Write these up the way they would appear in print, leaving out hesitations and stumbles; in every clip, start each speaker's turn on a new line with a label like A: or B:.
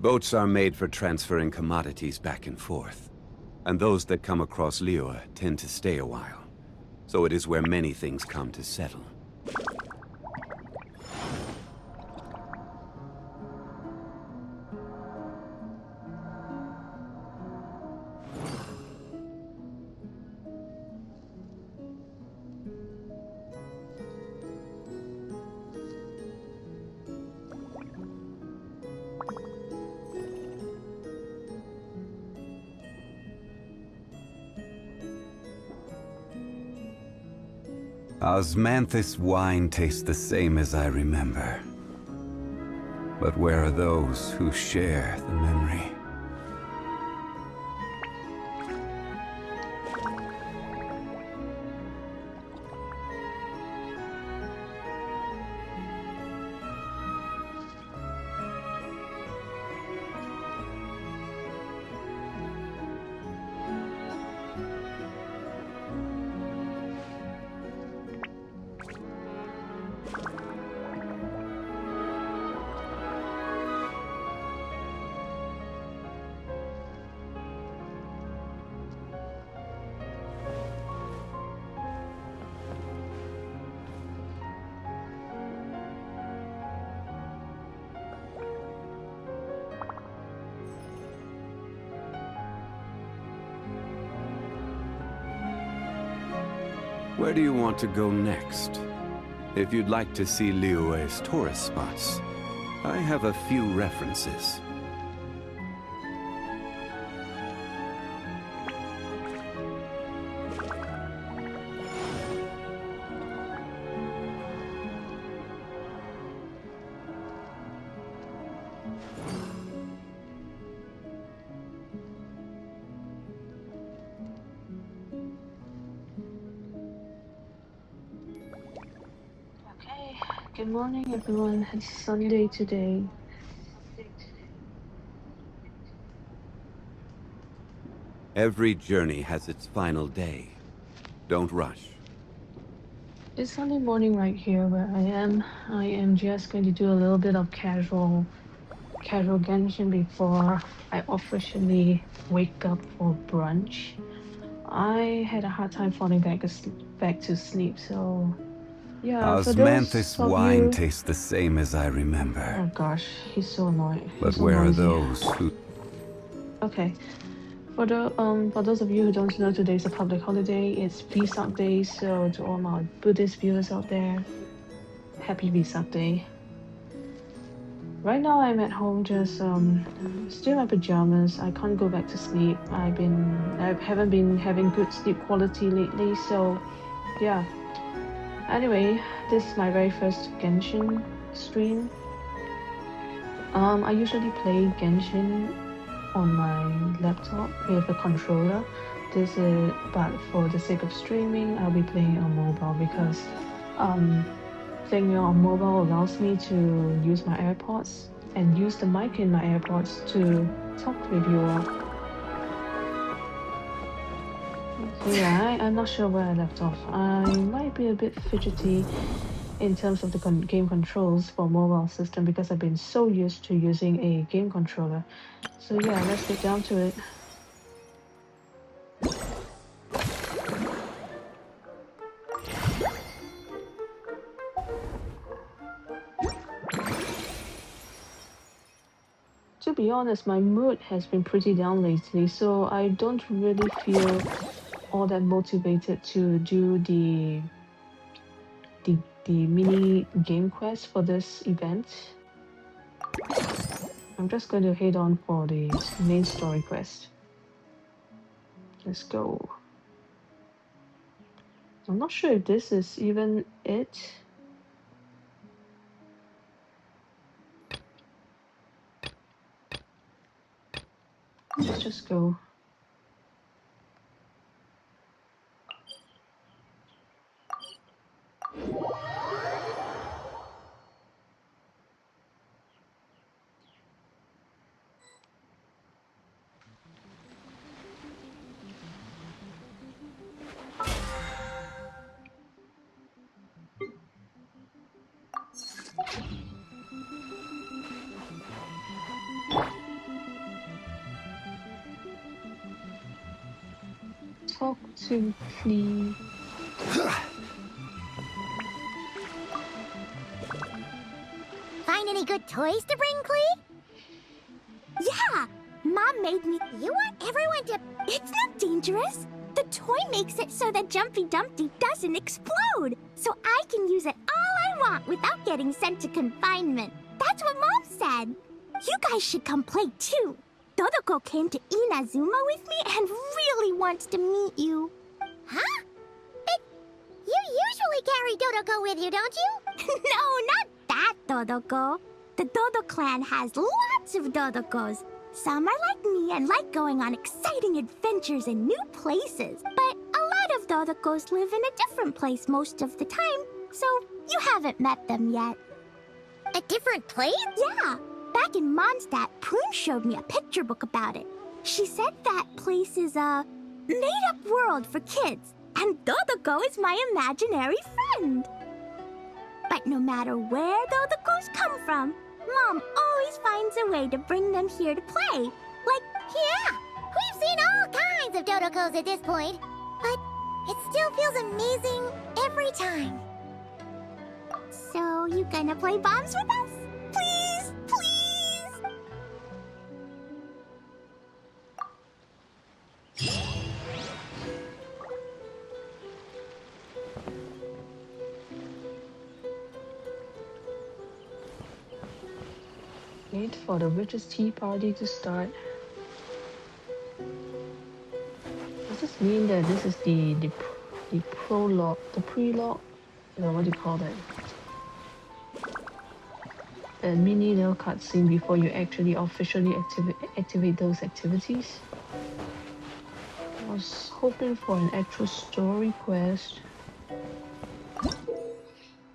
A: Boats are made for transferring commodities back and forth. And those that come across Liyue tend to stay a while. So it is where many things come to settle. Osmanthus wine tastes the same as I remember. But where are those who share the memory? Where do you want to go next? If you'd like to see Liyue's tourist spots, I have a few references.
B: Good morning, everyone. It's Sunday today.
A: Every journey has its final day. Don't rush.
B: It's Sunday morning right here where I am. I am just going to do a little bit of casual Genshin before I officially wake up for brunch. I had a hard time falling back to sleep, so yeah. For
A: Osmanthus
B: those of
A: wine
B: you,
A: tastes the same as I remember.
B: oh gosh, he's so annoying.
A: But
B: He's so
A: where are
B: noisy.
A: those who...
B: Okay. For those of you who don't know, today's a public holiday. It's Vesak Day, so to all my Buddhist viewers out there, happy Vesak Day. Right now, I'm at home, just still in my pajamas. I can't go back to sleep. I haven't been having good sleep quality lately, so yeah. Anyway, this is my very first Genshin stream. I usually play Genshin on my laptop with a controller. But for the sake of streaming, I'll be playing on mobile because playing on mobile allows me to use my AirPods and use the mic in my AirPods to talk with you all. So yeah, I'm not sure where I left off. I might be a bit fidgety in terms of the game controls for mobile system because I've been so used to using a game controller. So yeah, let's get down to it. To be honest, my mood has been pretty down lately, so I don't really feel all that motivated to do the mini game quest for this event. I'm just going to head on for the main story quest. Let's go. I'm not sure if this is even it. Let's just go. talk to Flea.
C: Find any good toys to bring, Clee? Yeah! Mom made me. You want everyone to. It's not dangerous. The toy makes it so that Jumpy Dumpty doesn't explode. So I can use it all I want without getting sent to confinement. That's what Mom said. You guys should come play too. Dodoko came to Inazuma with me and really wants to meet you. Huh? But you usually carry Dodoko with you, don't you? No, not that Dodoko. The Dodo clan has lots of Dodokos. Some are like me and like going on exciting adventures in new places. But a lot of Dodokos live in a different place most of the time, so you haven't met them yet. A different place? Yeah. Back in Mondstadt, Prune showed me a picture book about it. She said that place is a made-up world for kids, and Dodoko is my imaginary friend. But no matter where Dodokos come from, Mom always finds a way to bring them here to play. Like, yeah, we've seen all kinds of Dodokos at this point, but it still feels amazing every time. So, you gonna play bombs with us? Please, please!
B: Wait for the witches' tea party to start. Does this mean that this is the prologue, the prelogue? What do you call that? A mini little cutscene before you actually officially activate those activities. I was hoping for an actual story quest.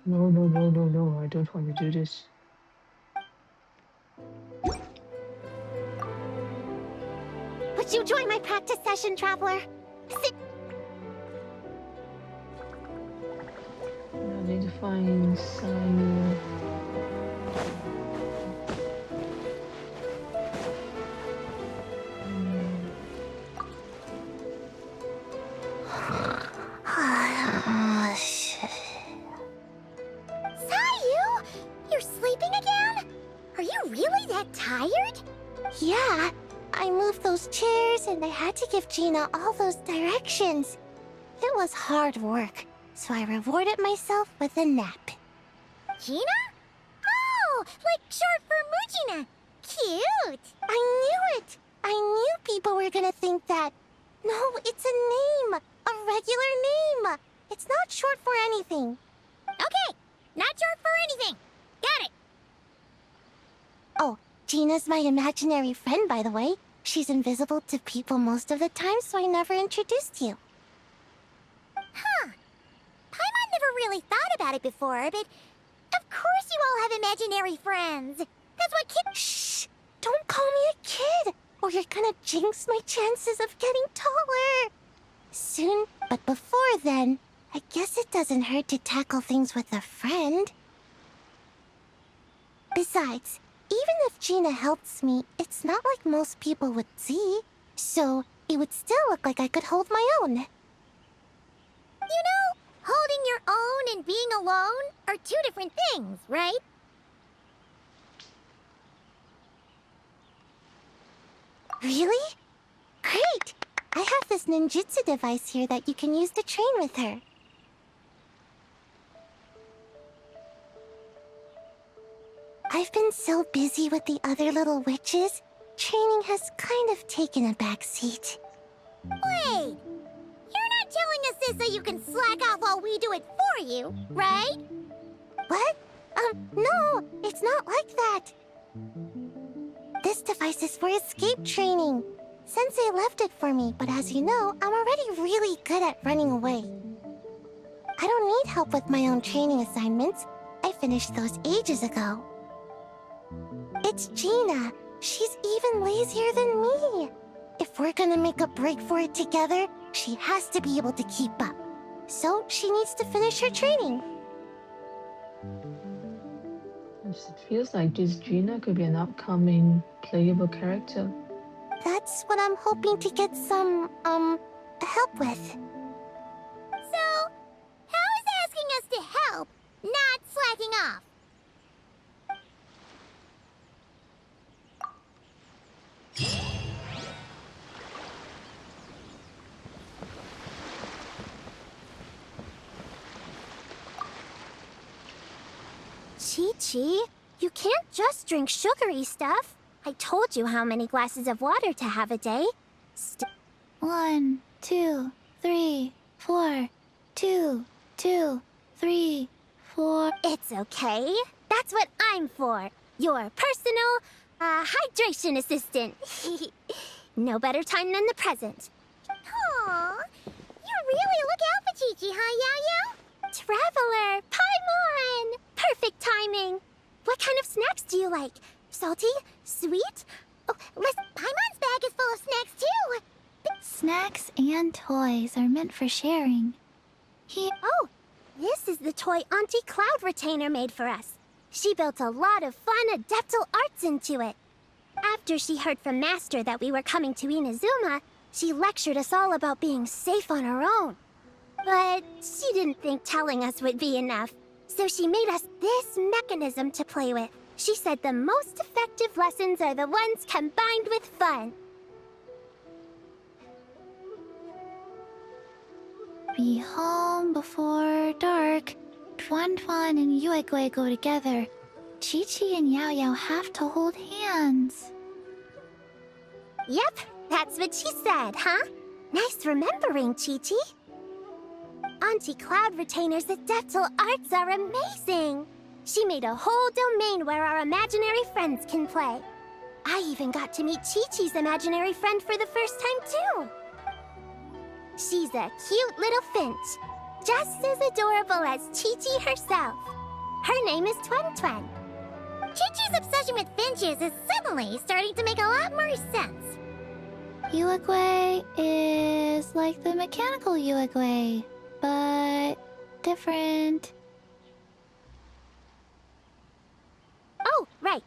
B: No, I don't want to do this.
C: Would you join my practice session, Traveler?
B: I need to find Sayu.
C: Sayu? You're sleeping again? Are you really that tired? Yeah. I moved those chairs and I had to give Gina all those directions. It was hard work, so I rewarded myself with a nap. Gina? Oh, like short for Mujina. Cute. I knew it. I knew people were gonna think that. No, it's a name. A regular name. It's not short for anything. Okay, not short for anything. Got it. Oh, Gina's my imaginary friend, by the way. She's invisible to people most of the time, so I never introduced you. Huh. Paimon never really thought about it before, but of course you all have imaginary friends. That's what kids— Shh! Don't call me a kid, or you're gonna jinx my chances of getting taller. Soon, but before then, I guess it doesn't hurt to tackle things with a friend. Besides, even if Gina helps me, it's not like most people would see. So, it would still look like I could hold my own. You know, holding your own and being alone are two different things, right? Really? Great! I have this ninjutsu device here that you can use to train with her. I've been so busy with the other little witches, training has kind of taken a back seat. Wait! You're not telling us this so you can slack off while we do it for you, right? What? No, it's not like that. This device is for escape training. Sensei left it for me, but as you know, I'm already really good at running away. I don't need help with my own training assignments. I finished those ages ago. It's Gina. She's even lazier than me. If we're gonna make a break for it together, she has to be able to keep up. So she needs to finish her training.
B: It feels like this Gina could be an upcoming playable character.
C: That's what I'm hoping to get some, help with. So, how is asking us to help not slacking off? Chi-Chi, you can't just drink sugary stuff. I told you how many glasses of water to have a day. 1, 2, 3, 4. 2, 2, 3, 4. It's okay. That's what I'm for. Your personal, hydration assistant. No better time than the present. Aw, you really look out for Chi-Chi, huh, Yao-Yao? Traveler, Paimon! Perfect timing. What kind of snacks do you like? Salty? Sweet? Oh, listen, Paimon's bag is full of snacks, too. Snacks and toys are meant for sharing. Oh, this is the toy Auntie Cloud Retainer made for us. She built a lot of fun adeptal arts into it. After she heard from Master that we were coming to Inazuma, she lectured us all about being safe on her own. But she didn't think telling us would be enough, so she made us this mechanism to play with. She said the most effective lessons are the ones combined with fun. Be home before dark. Tuan Tuan and Yuegui go together. Chi-Chi and Yao Yao have to hold hands. Yep, that's what she said, huh? Nice remembering, Chi-Chi. Auntie Cloud Retainer's adeptal arts are amazing. She made a whole domain where our imaginary friends can play. I even got to meet Chi-Chi's imaginary friend for the first time, too. She's a cute little finch, just as adorable as Chi-Chi herself. Her name is Tuan Tuan. Chi-Chi's obsession with finches is suddenly starting to make a lot more sense. Yuegui is like the mechanical Yuegui, but different. Oh, right.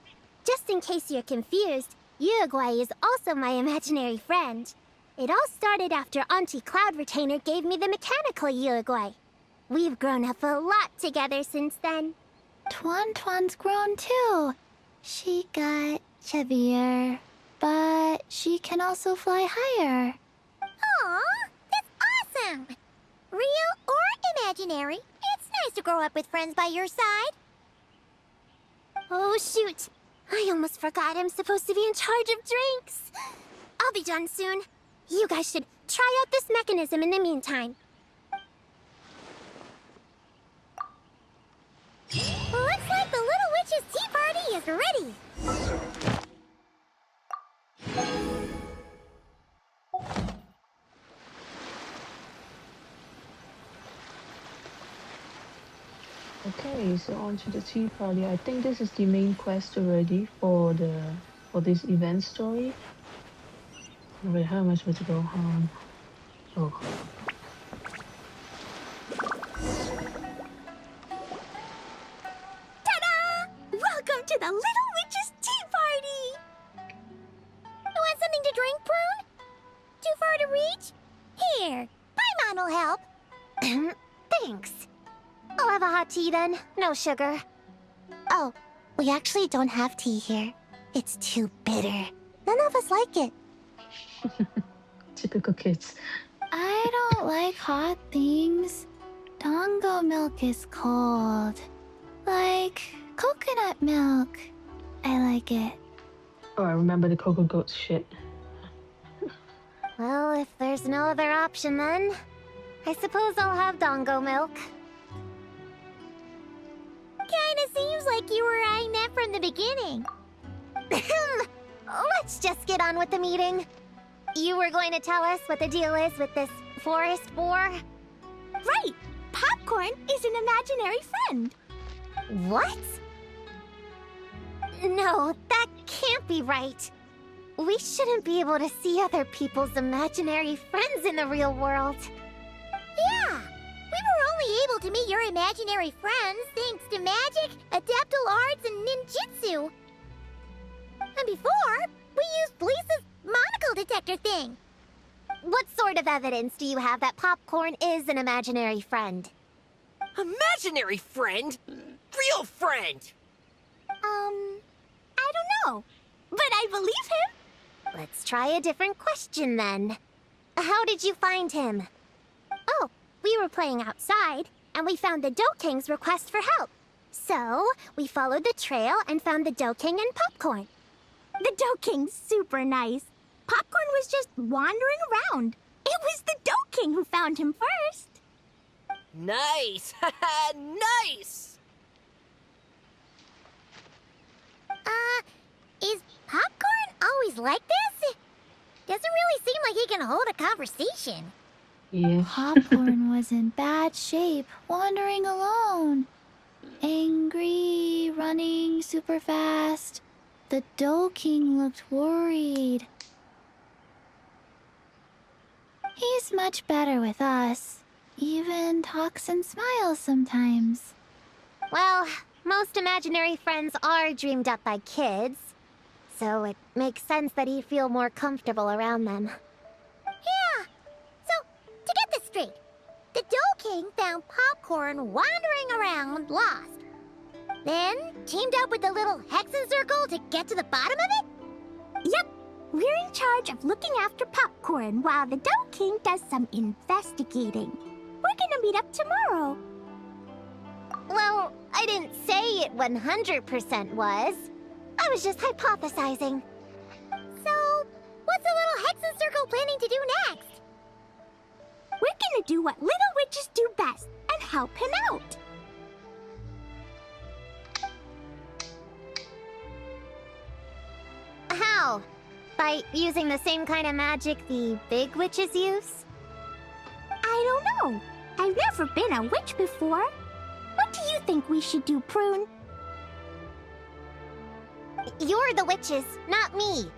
C: Just in case you're confused, Yuegui is also my imaginary friend. It all started after Auntie Cloud Retainer gave me the mechanical Yuegui. We've grown up a lot together since then. Tuan Tuan's grown too. She got chubbier, but she can also fly higher. Aw, that's awesome! Real or imaginary, it's nice to grow up with friends by your side. Oh, shoot. I almost forgot I'm supposed to be in charge of drinks. I'll be done soon. You guys should try out this mechanism in the meantime. Looks like the Little Witch's tea party is ready.
B: Okay, so on to the tea party. I think this is the main quest already for this event story. Wait, how am I supposed to go home? Oh.
C: Ta-da! Welcome to the Little Witch's tea party! You want something to drink, Prune? Too far to reach? Here, Paimon will help. Thanks. I'll have a hot tea then. No sugar. Oh, we actually don't have tea here. It's too bitter. None of us like it.
B: Typical kids.
C: I don't like hot things. Dango milk is cold. Like coconut milk. I like it.
B: Oh, I remember the Cocoa Goat shit.
C: Well, if there's no other option then, I suppose I'll have Dango milk. Kinda seems like you were eyeing that from the beginning. Let's just get on with the meeting. You were going to tell us what the deal is with this forest boar? Right! Popcorn is an imaginary friend. What? No, that can't be right. We shouldn't be able to see other people's imaginary friends in the real world. Yeah! We were only able to meet your imaginary friends thanks to magic, adeptal arts, and ninjutsu. And before, we used Lisa's monocle detector thing. what sort of evidence do you have that Popcorn is an imaginary friend?
D: Imaginary friend? Real friend!
C: I don't know. But I believe him. Let's try a different question then. How did you find him? Oh, we were playing outside, and we found the Dough King's request for help. So, we followed the trail and found the Dough King and Popcorn. The Dough King's super nice. Popcorn was just wandering around. It was the Dough King who found him first.
D: Nice! Nice!
C: Is Popcorn always like this? Doesn't really seem like he can hold a conversation.
B: Yeah.
E: Popcorn was in bad shape, wandering alone. Angry, running super fast. The Dough King looked worried. He's much better with us. Even talks and smiles sometimes.
C: Well, most imaginary friends are dreamed up by kids. So it makes sense that he'd feel more comfortable around them. Yeah. So, to get this straight, the Dough King found Popcorn wandering around, lost. Then teamed up with the little Hexen Circle to get to the bottom of it? Yep. We're in charge of looking after Popcorn while the Dough King does some investigating. We're gonna meet up tomorrow. Well, I didn't say it 100% was. I was just hypothesizing. So, what's the little Hexen Circle planning to do next? We're gonna do what little witches do best and help him out. How? By using the same kind of magic the big witches use? I don't know. I've never been a witch before. What do you think we should do, Prune? You're the witches, not me.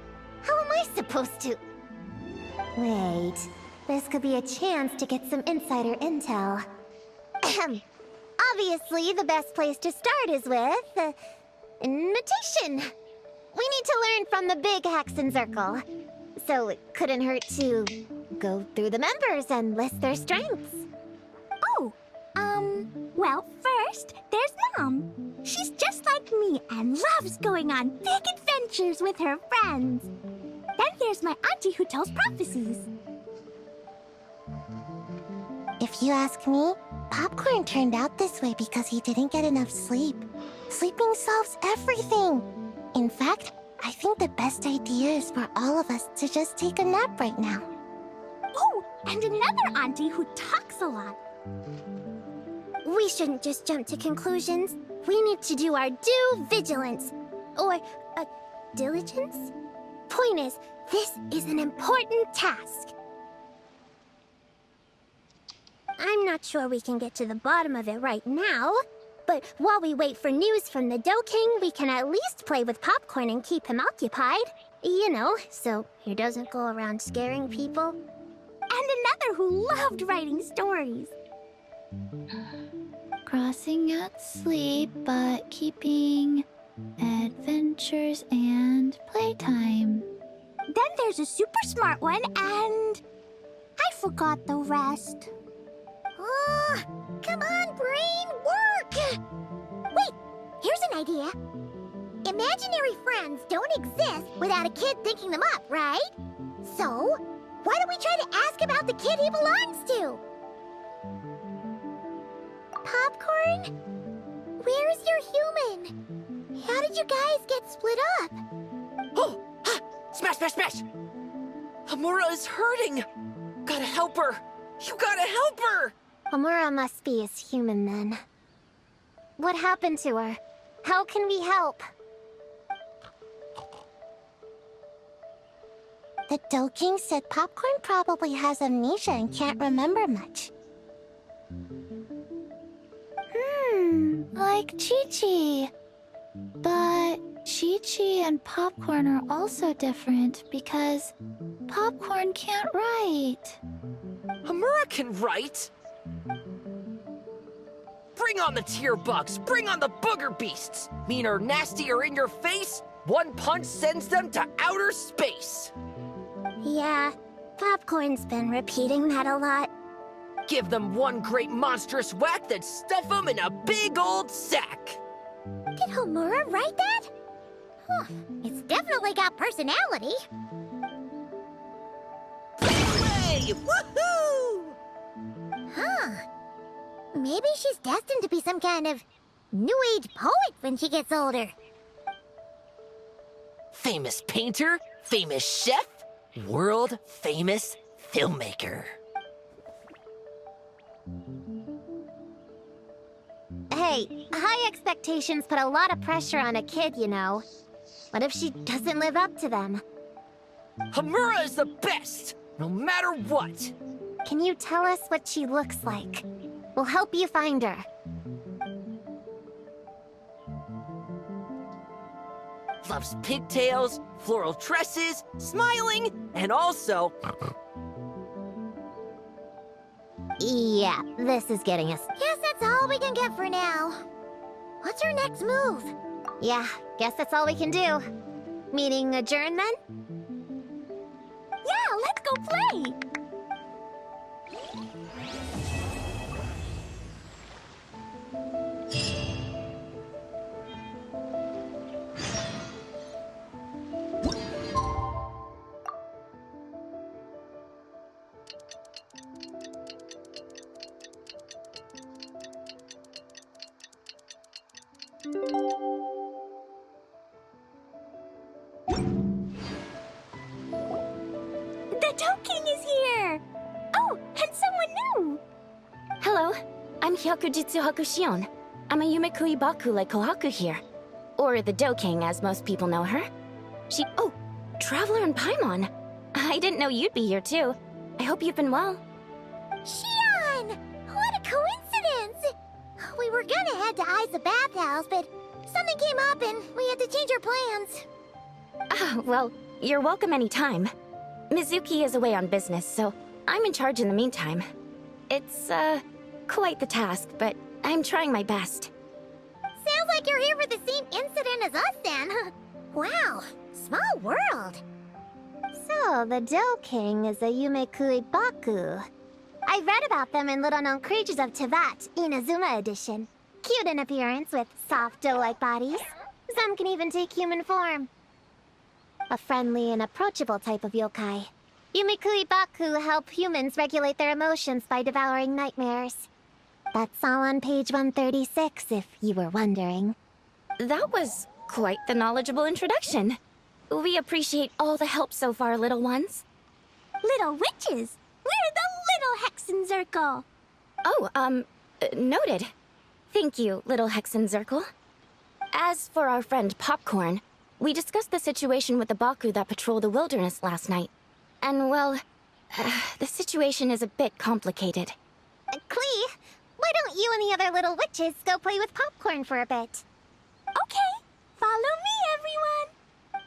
C: How am I supposed to... Wait, this could be a chance to get some insider intel. Obviously, the best place to start is with... imitation. We need to learn from the big Hexen Circle. So it couldn't hurt to go through the members and list their strengths. Oh, well, first, there's Mom. She's just like me and loves going on big adventures with her friends. Then there's my auntie who tells prophecies. If you ask me, Popcorn turned out this way because he didn't get enough sleep. Sleeping solves everything. In fact, I think the best idea is for all of us to just take a nap right now. Oh, and another auntie who talks a lot. We shouldn't just jump to conclusions. We need to do our due vigilance. Or, diligence? Point is, this is an important task. I'm not sure we can get to the bottom of it right now. But while we wait for news from the Dough King, we can at least play with Popcorn and keep him occupied. You know, so he doesn't go around scaring people. And another who loved writing stories.
E: Crossing out sleep, but keeping adventures and playtime.
C: Then there's a super smart one, and... I forgot the rest. Oh, come on, brain, work! Wait, here's an idea. Imaginary friends don't exist without a kid thinking them up, right? So, why don't we try to ask about the kid he belongs to? Popcorn? Where is your human? How did you guys get split up?
D: Oh! Ha! Smash, smash, smash! Amura is hurting! Gotta help her! You gotta help her!
C: Amura must be his human then. What happened to her? How can we help? The Dough King said Popcorn probably has amnesia and can't remember much.
E: Like Chi-Chi. But Chi-Chi and Popcorn are also different because Popcorn can't write.
D: Amura can write! Bring on the tear bugs! Bring on the booger beasts! Mean or nasty or in your face, one punch sends them to outer space!
C: Yeah, Popcorn's been repeating that a lot.
D: Give them one great monstrous whack, then stuff them in a big old sack.
C: Did Homura write that? Huh. It's definitely got personality.
D: Hooray! Woohoo!
C: Huh. Maybe she's destined to be some kind of new age poet when she gets older.
D: Famous painter, famous chef, world famous filmmaker.
C: Hey, high expectations put a lot of pressure on a kid, you know. What if she doesn't live up to them?
D: Homura is the best, no matter what.
C: Can you tell us what she looks like? We'll help you find her.
D: Loves pigtails, floral tresses, smiling, and also...
C: Yeah, this is getting us. Guess that's all we can get for now. What's our next move? Yeah, guess that's all we can do. Meeting adjourn then? Yeah, let's go play! The Toad King is here! Oh, and someone new!
F: Hello, I'm Hyakujitsu Hakushion. I'm a Yumekui Baku like Kohaku here. Or the Do King, as most people know her. Oh, Traveler and Paimon. I didn't know you'd be here too. I hope you've been well.
C: Shion! What a coincidence! We were gonna head to Aiza Bathhouse, but something came up and we had to change our plans.
F: Ah, well, you're welcome anytime. Mizuki is away on business, so I'm in charge in the meantime. It's, quite the task, but I'm trying my best.
C: Sounds like you're here for the same incident as us then. Wow, small world. So, the Do King is a Yumekui Baku. I read about them in Little Known Creatures of Tevat, Inazuma edition. Cute in appearance with soft doe-like bodies. Some can even take human form. A friendly and approachable type of yokai. Yumekui Baku help humans regulate their emotions by devouring nightmares. That's all on page 136, if you were wondering.
F: That was quite the knowledgeable introduction. We appreciate all the help so far, little ones.
C: Little witches! We're the Little Hexenzirkel!
F: Oh, noted. Thank you, little Hexenzirkel. As for our friend Popcorn, we discussed the situation with the Baku that patrol the wilderness last night. And, well, the situation is a bit complicated.
C: Klee, why don't you and the other little witches go play with Popcorn for a bit? Okay, follow me, everyone!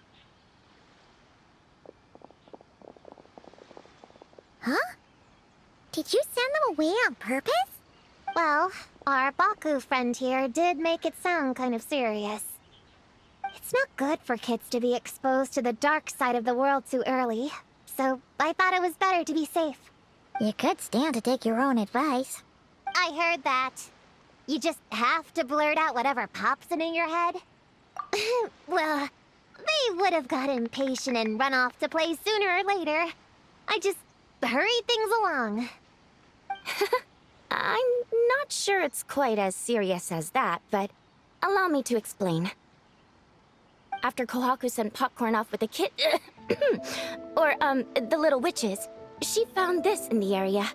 C: Huh? Did you send them away on purpose? Well, our Baku friend here did make it sound kind of serious. It's not good for kids to be exposed to the dark side of the world too early, so I thought it was better to be safe. You could stand to take your own advice. I heard that. You just have to blurt out whatever pops in your head. Well, they would have got impatient and run off to play sooner or later. I just hurried things along.
F: I'm not sure it's quite as serious as that, but allow me to explain. After Kohaku sent Popcorn off with the kid... or, the little witches, she found this in the area.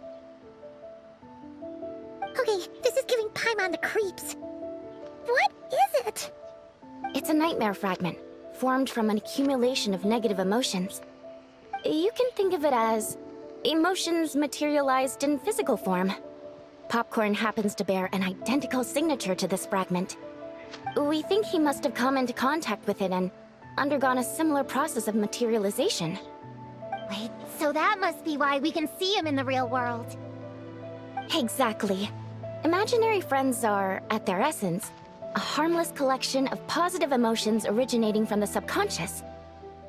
C: Okay, this is giving Paimon the creeps. What is it?
F: It's a nightmare fragment, formed from an accumulation of negative emotions. You can think of it as emotions materialized in physical form. Popcorn happens to bear an identical signature to this fragment. We think he must have come into contact with it and undergone a similar process of materialization.
C: Wait, so that must be why we can see him in the real world.
F: Exactly. Imaginary friends are, at their essence, a harmless collection of positive emotions originating from the subconscious.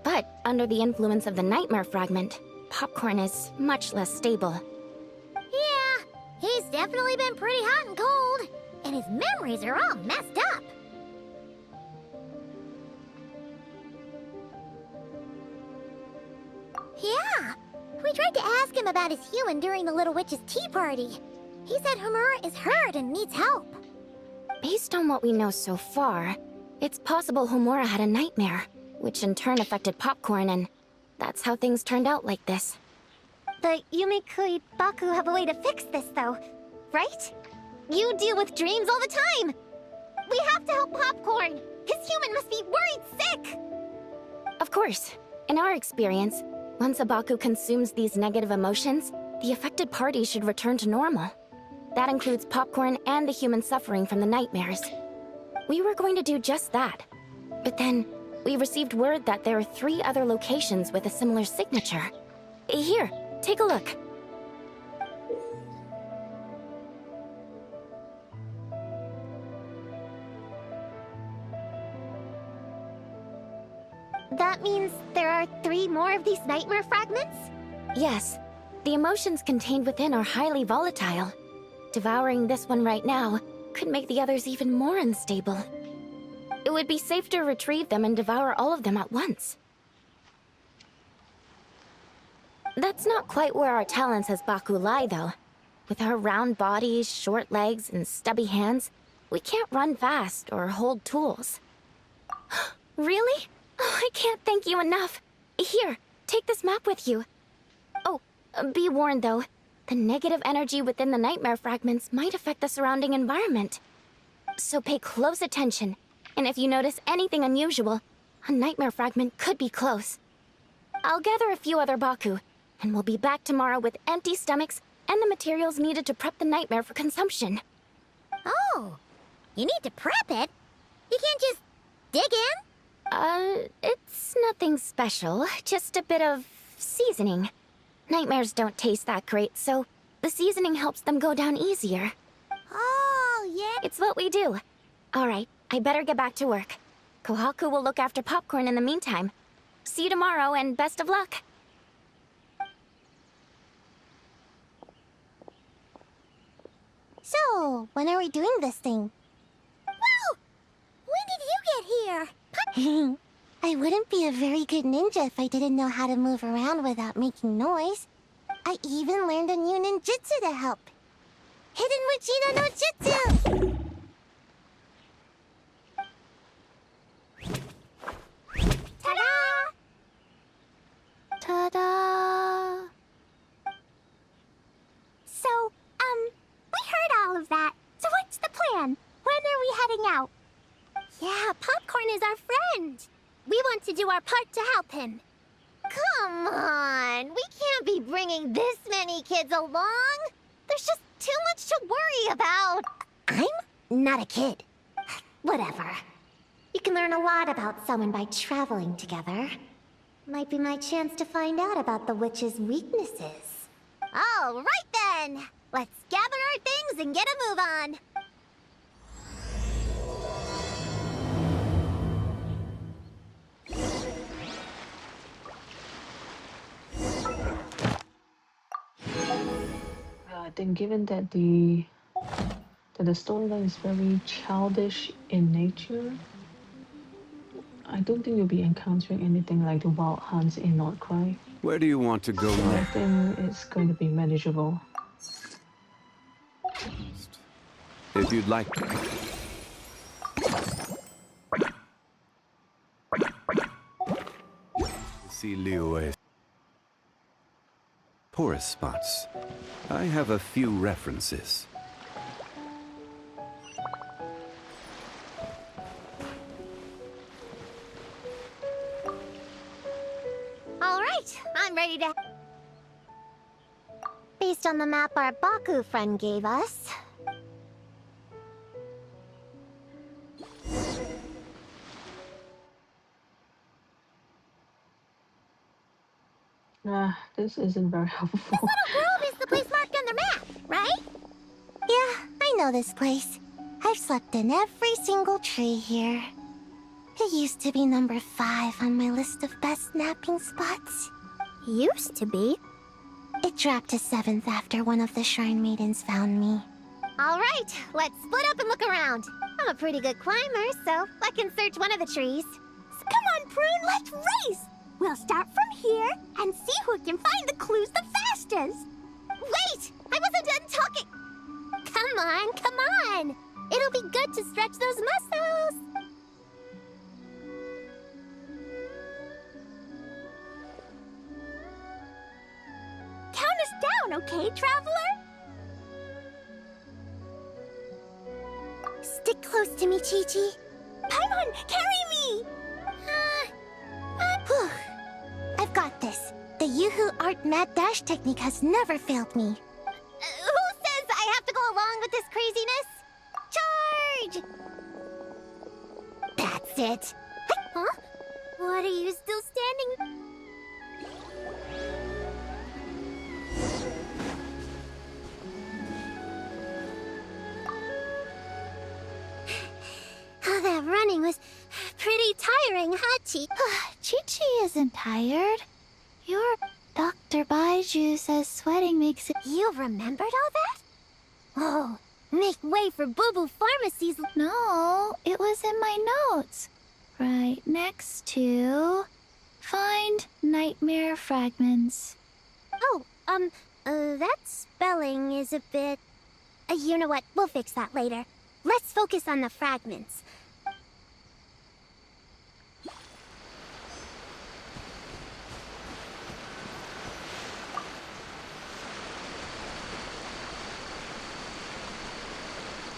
F: But under the influence of the nightmare fragment, Popcorn is much less stable.
C: Yeah, he's definitely been pretty hot and cold. And his memories are all messed up. Yeah, we tried to ask him about his human during the Little Witch's tea party. He said Homura is hurt and needs help.
F: Based on what we know so far, it's possible Homura had a nightmare, which in turn affected Popcorn, and that's how things turned out like this.
C: The Yumikui Baku have a way to fix this, though, right? You deal with dreams all the time! We have to help Popcorn! His human must be worried sick!
F: Of course. In our experience, once a Baku consumes these negative emotions, the affected party should return to normal. That includes Popcorn and the human suffering from the nightmares. We were going to do just that. But then, we received word that there are 3 other locations with a similar signature. Here, take a look.
C: That means there are 3 more of these nightmare fragments?
F: Yes, the emotions contained within are highly volatile. Devouring this one right now could make the others even more unstable. It would be safe to retrieve them and devour all of them at once. That's not quite where our talents as Baku lie, though. With our round bodies, short legs, and stubby hands, we can't run fast or hold tools. Really? Oh, I can't thank you enough. Here, take this map with you. Oh, be warned, though. The negative energy within the nightmare fragments might affect the surrounding environment. So pay close attention, and if you notice anything unusual, a nightmare fragment could be close. I'll gather a few other Baku, and we'll be back tomorrow with empty stomachs and the materials needed to prep the nightmare for consumption.
C: Oh, you need to prep it? You can't just dig in?
F: It's nothing special, just a bit of seasoning. Nightmares don't taste that great, so the seasoning helps them go down easier.
C: Oh, yeah.
F: It's what we do. All right, I better get back to work. Kohaku will look after Popcorn in the meantime. See you tomorrow, and best of luck.
C: So, when are we doing this thing? Whoa! When did you get here? I wouldn't be a very good ninja if I didn't know how to move around without making noise. I even learned a new ninjutsu to help. Hidden Wachino no Jutsu! Ta-da!
E: Ta-da!
C: So, we heard all of that. So what's the plan? When are we heading out? Yeah, Popcorn is our friend. We want to do our part to help him. Come on, we can't be bringing this many kids along. There's just too much to worry about. I'm not a kid. Whatever. You can learn a lot about someone by traveling together. Might be my chance to find out about the witch's weaknesses. All right then! Let's gather our things and get a move on.
B: I think given that the storyline is very childish in nature, I don't think you'll be encountering anything like the wild hunts in Northcry.
A: Where do you want to go
B: I
A: next?
B: think it's going to be manageable.
A: If you'd like to. See Liyue's porous spots. I have a few references.
C: All right, I'm ready to... Based on the map our Baku friend gave us...
B: This isn't very helpful.
C: This little grove is the place marked on the map, right? Yeah, I know this place. I've slept in every single tree here. It used to be number 5 on my list of best napping spots. Used to be. It dropped to 7th after one of the Shrine Maidens found me. All right, let's split up and look around. I'm a pretty good climber, so I can search one of the trees. So come on, Prune, let's race! We'll start from here and see who can find the clues the fastest. Wait! I wasn't done talking! Come on, come on! It'll be good to stretch those muscles! Count us down, okay, Traveler? Stick close to me, Chi-Chi. Paimon, carry me! Whew. I've got this. The Yoo-Hoo Art Mad Dash technique has never failed me. Who says I have to go along with this craziness? Charge! That's it. Huh? What are you still standing? Oh, that running was pretty tiring, huh, Chi?
E: Chi-Chi isn't tired. Your Dr. Baiju says sweating makes it...
C: You remembered all that? Oh, make way for Boo Boo Pharmacy's...
E: No, it was in my notes. Right next to... Find nightmare fragments.
C: Oh, that spelling is a bit... you know what? We'll fix that later. Let's focus on the fragments.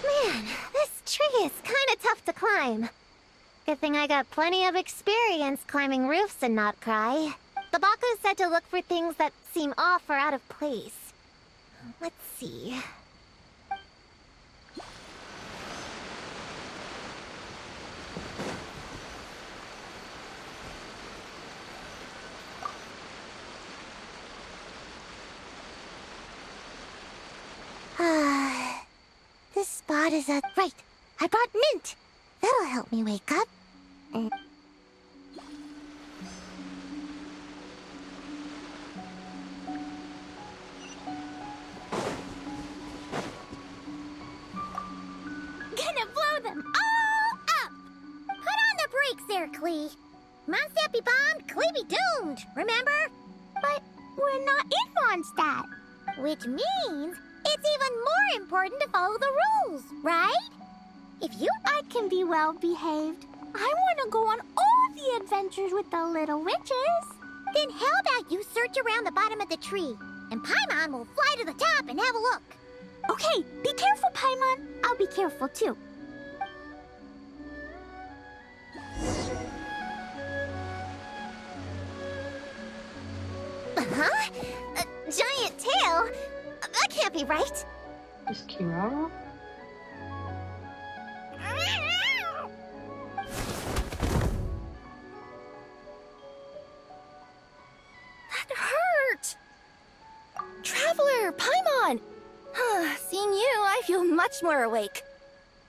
C: Man, this tree is kind of tough to climb. Good thing I got plenty of experience climbing roofs and not cry. The Baku said to look for things that seem off or out of place. Let's see. This spot is at... Right, I brought mint. That'll help me wake up. Gonna blow them all up! Put on the brakes there, Klee. Mondstadt be bombed, Klee be doomed, remember? But we're not in Mondstadt. Which means it's even more important to follow the rules, right? If I can be well behaved, I want to go on all the adventures with the little witches. Then how about you search around the bottom of the tree, and Paimon will fly to the top and have a look. Okay, be careful, Paimon. I'll be careful too. Huh? A giant tail? That can't be right.
B: Is Kirara?
F: That hurt! Traveler, Paimon! Seeing you, I feel much more awake.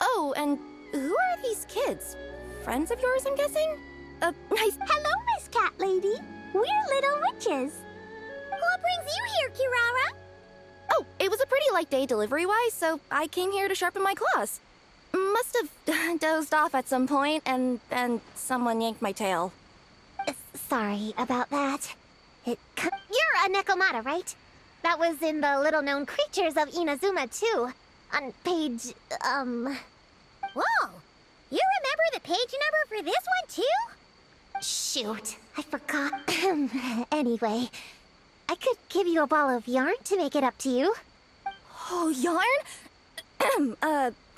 F: Oh, and who are these kids? Friends of yours, I'm guessing? Nice.
C: Hello, Miss Cat Lady. We're little witches. What brings you here, Kirara?
F: Oh, it was a pretty light day delivery-wise, so I came here to sharpen my claws. Must have dozed off at some point, and then someone yanked my tail.
C: Sorry about that. You're a Nekomata, right? That was in the little-known creatures of Inazuma, too. On page, Whoa! You remember the page number for this one, too? Shoot, I forgot. Anyway, I could give you a ball of yarn to make it up to you.
F: Oh, yarn?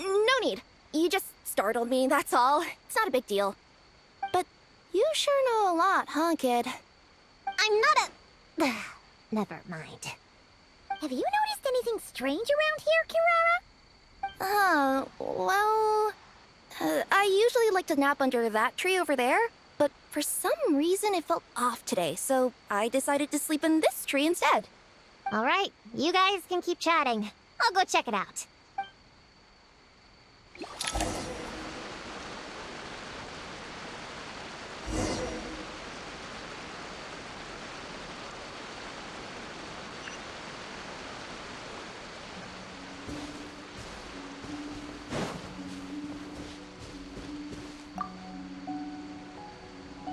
F: No need. You just startled me, that's all. It's not a big deal. But you sure know a lot, huh, kid?
C: I'm not a... Never mind. Have you noticed anything strange around here, Kirara?
F: Well... I usually like to nap under that tree over there, but for some reason it felt off today, so I decided to sleep in this tree instead.
C: All right, you guys can keep chatting. I'll go check it out.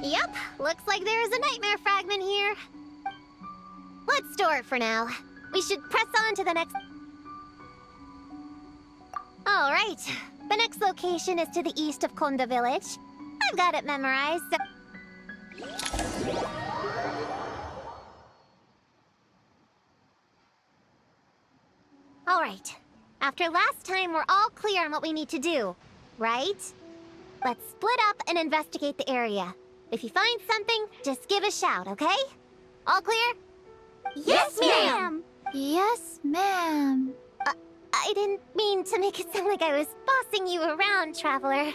C: Yep, looks like there is a nightmare fragment here. Let's store it for now. We should press on to the next... Alright, the next location is to the east of Konda Village. I've got it memorized, so... Alright, after last time we're all clear on what we need to do, right? Let's split up and investigate the area. If you find something, just give a shout, okay? All clear? Yes, ma'am!
E: Yes, ma'am.
C: I didn't mean to make it sound like I was bossing you around, Traveler.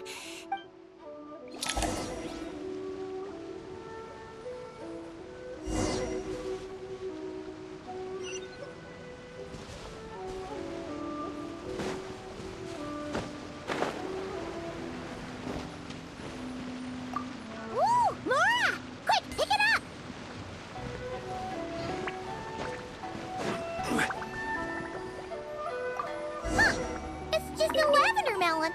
C: Woo! Mora! Quick, pick it up! Huh! It's just a lavender melon.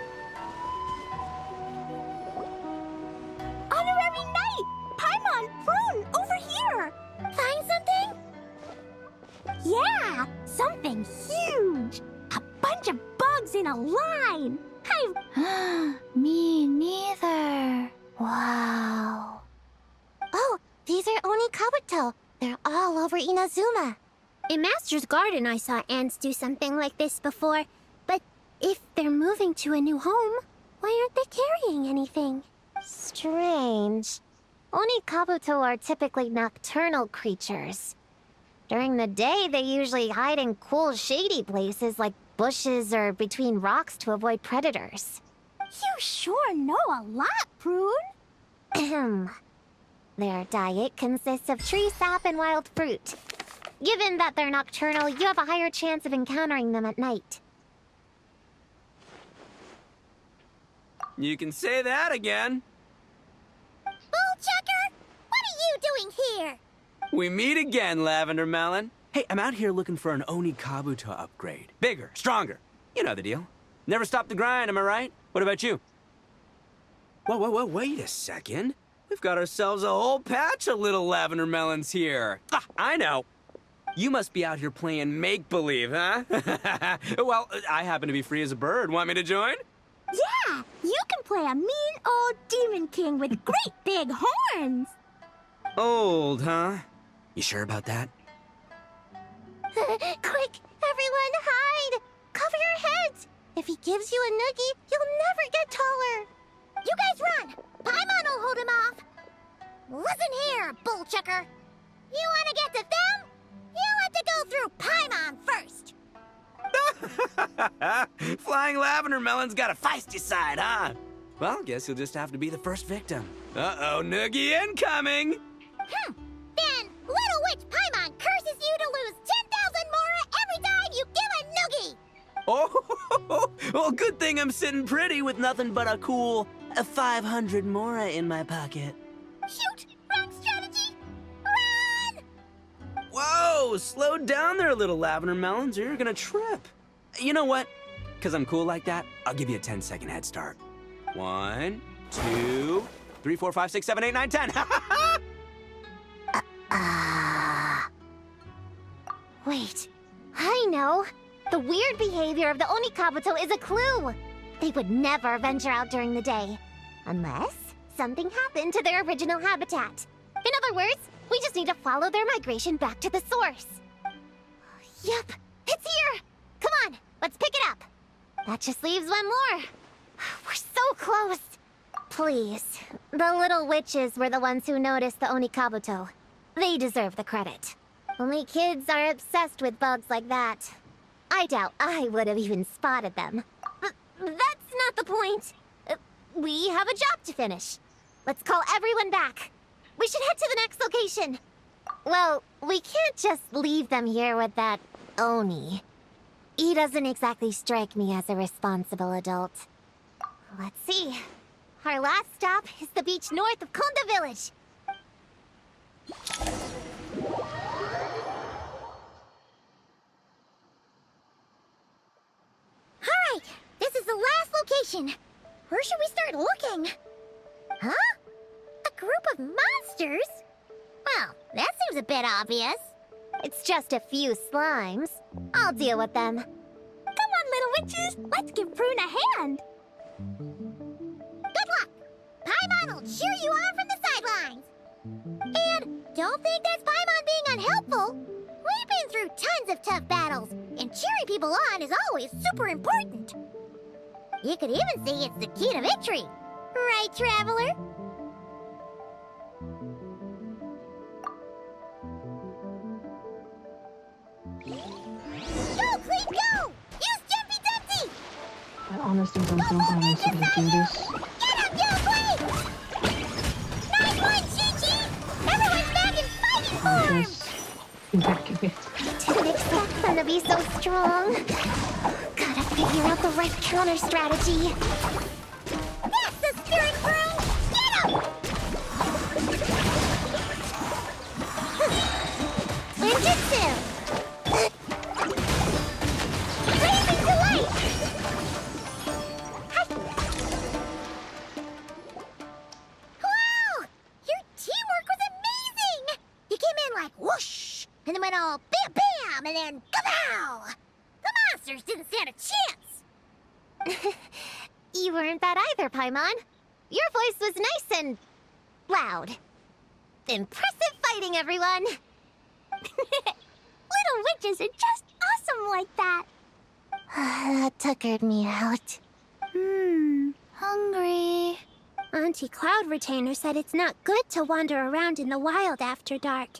C: Honorary Knight! Paimon Prune, over here! Find something? Yeah! Something huge! A bunch of bugs in a line!
E: Me neither. Wow.
C: Oh, these are Oni Kabuto. They're all over Inazuma. In Master's Garden, I saw ants do something like this before. But if they're moving to a new home, why aren't they carrying anything? Strange. Oni Kabuto are typically nocturnal creatures. During the day, they usually hide in cool, shady places like bushes or between rocks to avoid predators. You sure know a lot, Prune. Ahem. Their diet consists of tree sap and wild fruit. Given that they're nocturnal, you have a higher chance of encountering them at night.
G: You can say that again.
C: Bullchecker, what are you doing here?
G: We meet again, Lavender Melon. Hey, I'm out here looking for an Oni Kabuto upgrade. Bigger, stronger. You know the deal. Never stop the grind, am I right? What about you? Whoa, wait a second. We've got ourselves a whole patch of little Lavender Melons here. Ah, I know. You must be out here playing make-believe, huh? Well, I happen to be free as a bird. Want me to join?
C: Yeah, you can play a mean old demon king with great big horns.
G: Old, huh? You sure about that?
C: Quick, everyone hide! Cover your heads! If he gives you a noogie, you'll never get taller. You guys run! Paimon will hold him off. Listen here, bullchecker. You want to get to them? You'll have to go through Paimon first.
G: Flying Lavender Melon's got a feisty side, huh? Well, guess you'll just have to be the first victim. Uh-oh, noogie incoming!
C: Then, Little Witch Paimon curses you to lose 10,000 Mora every time you give a noogie!
G: Oh, well, good thing I'm sitting pretty with nothing but a cool 500 Mora in my pocket.
C: Shoot! Wrong strategy! Run!
G: Whoa, slow down there, little Lavender Melons, or you're gonna trip. You know what? Because I'm cool like that, I'll give you a 10-second head start. 1, 2, 3, 4, 5, 6, 7, 8, 9, 10.
C: Wait, I know. The weird behavior of the Oni Kabuto is a clue. They would never venture out during the day. Unless something happened to their original habitat. In other words, we just need to follow their migration back to the source. Yup, it's here! Come on, let's pick it up. That just leaves one more. We're so close. Please, the little witches were the ones who noticed the Oni Kabuto. They deserve the credit. Only kids are obsessed with bugs like that. I doubt I would have even spotted them. But that's not the point. We have a job to finish. Let's call everyone back. We should head to the next location. Well, we can't just leave them here with that Oni. He doesn't exactly strike me as a responsible adult. Let's see. Our last stop is the beach north of Konda Village. Alright, this is the last location. Where should we start looking? Huh? A group of monsters? Well, that seems a bit obvious.
F: It's just a few slimes. I'll deal with them.
C: Come on, little witches, let's give Prune a hand. Good luck. Paimon will cheer you on from the sidelines. And don't think that's Paimon being unhelpful. We've been through tons of tough battles, and cheering people on is always super important. You could even say it's the key to victory. Right, Traveler? Go, Clee, go! Use Jumpy Dumpty!
B: I honestly don't know how I'm supposed to do this.
C: Get up, yo, Clee! Nice one, Chi-Chi! Everyone's back in fighting
B: I
C: form!
B: just be back a bit.
F: Didn't expect them to be so strong. Gotta figure out the right counter strategy.
C: That's the spirit, Prune! Get him! Ninjutsu! Blazing Delight! Wow! Your teamwork was amazing! You came in like whoosh, and then went all bam bam, and then kapow! The monsters didn't stand a chance!
F: You weren't that either, Paimon. Your voice was nice and loud. Impressive fighting, everyone!
C: Little witches are just awesome like that!
F: That tuckered me out.
E: Hungry.
C: Auntie Cloud Retainer said it's not good to wander around in the wild after dark.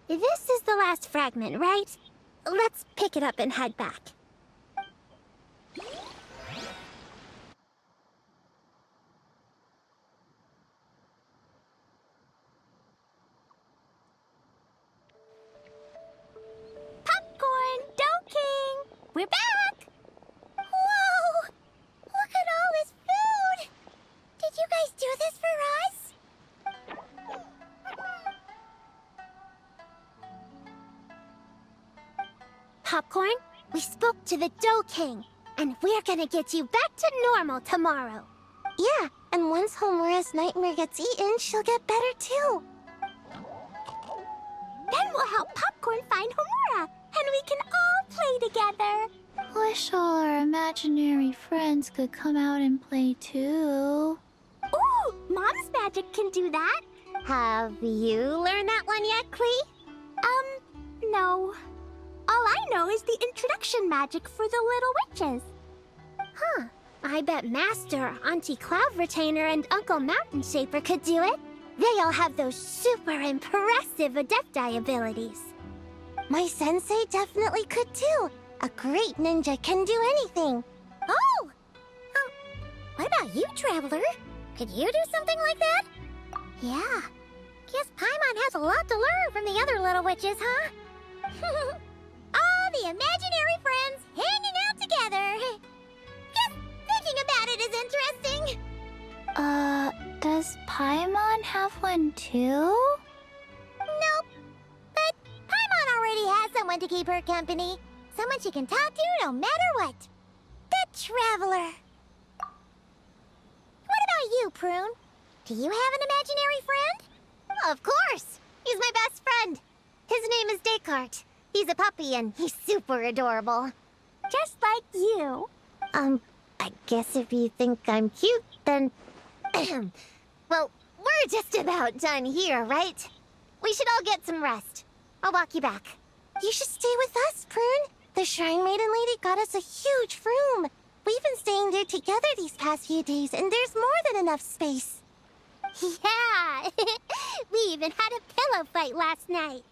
C: This is the last fragment, right? Let's pick it up and head back. Popcorn, Dough King! We're back! Whoa! Look at all this food! Did you guys do this for us? Popcorn, we spoke to the Dough King, and we're gonna get you back to normal tomorrow.
F: Yeah, and once Homura's nightmare gets eaten, she'll get better too.
C: Then we'll help Popcorn find Homura, and we can all play together.
E: Wish all our imaginary friends could come out and play too.
C: Ooh, Mom's magic can do that.
F: Have you learned that one yet, Clee?
C: No. All I know is the introduction magic for the little witches. Huh. I bet Master, Auntie Cloud Retainer, and Uncle Mountain Shaper could do it. They all have those super impressive Adepti abilities.
F: My sensei definitely could too. A great ninja can do anything.
C: Oh! What about you, Traveler? Could you do something like that? Yeah. Guess Paimon has a lot to learn from the other little witches, huh? All the imaginary friends hanging out together. Just thinking about it is interesting.
E: Does Paimon have one too?
C: Nope. But Paimon already has someone to keep her company. Someone she can talk to no matter what. The Traveler. What about you, Prune? Do you have an imaginary friend?
F: Of course! He's my best friend. His name is Descartes. He's a puppy and he's super adorable.
C: Just like you.
F: I guess if you think I'm cute, then... well, we're just about done here, right? We should all get some rest. I'll walk you back. You should stay with us, Prune. The Shrine Maiden Lady got us a huge room. We've been staying there together these past few days, and there's more than enough space.
C: Yeah. We even had a pillow fight last night.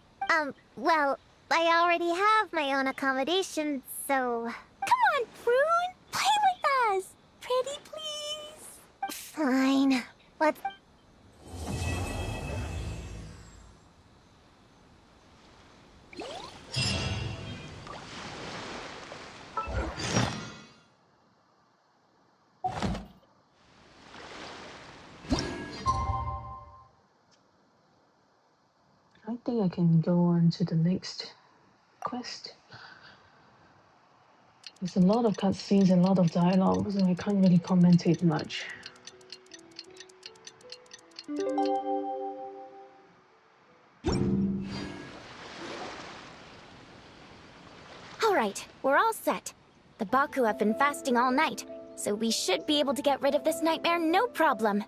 F: Well, I already have my own accommodation, so...
C: Come on, Prune. Play with us. Pretty please.
F: Fine. Let's...
B: I think I can go on to the next quest. There's a lot of cutscenes and a lot of dialogue, so I can't really commentate much.
F: we're all set. The Baku have been fasting all night, so we should be able to get rid of this nightmare no problem.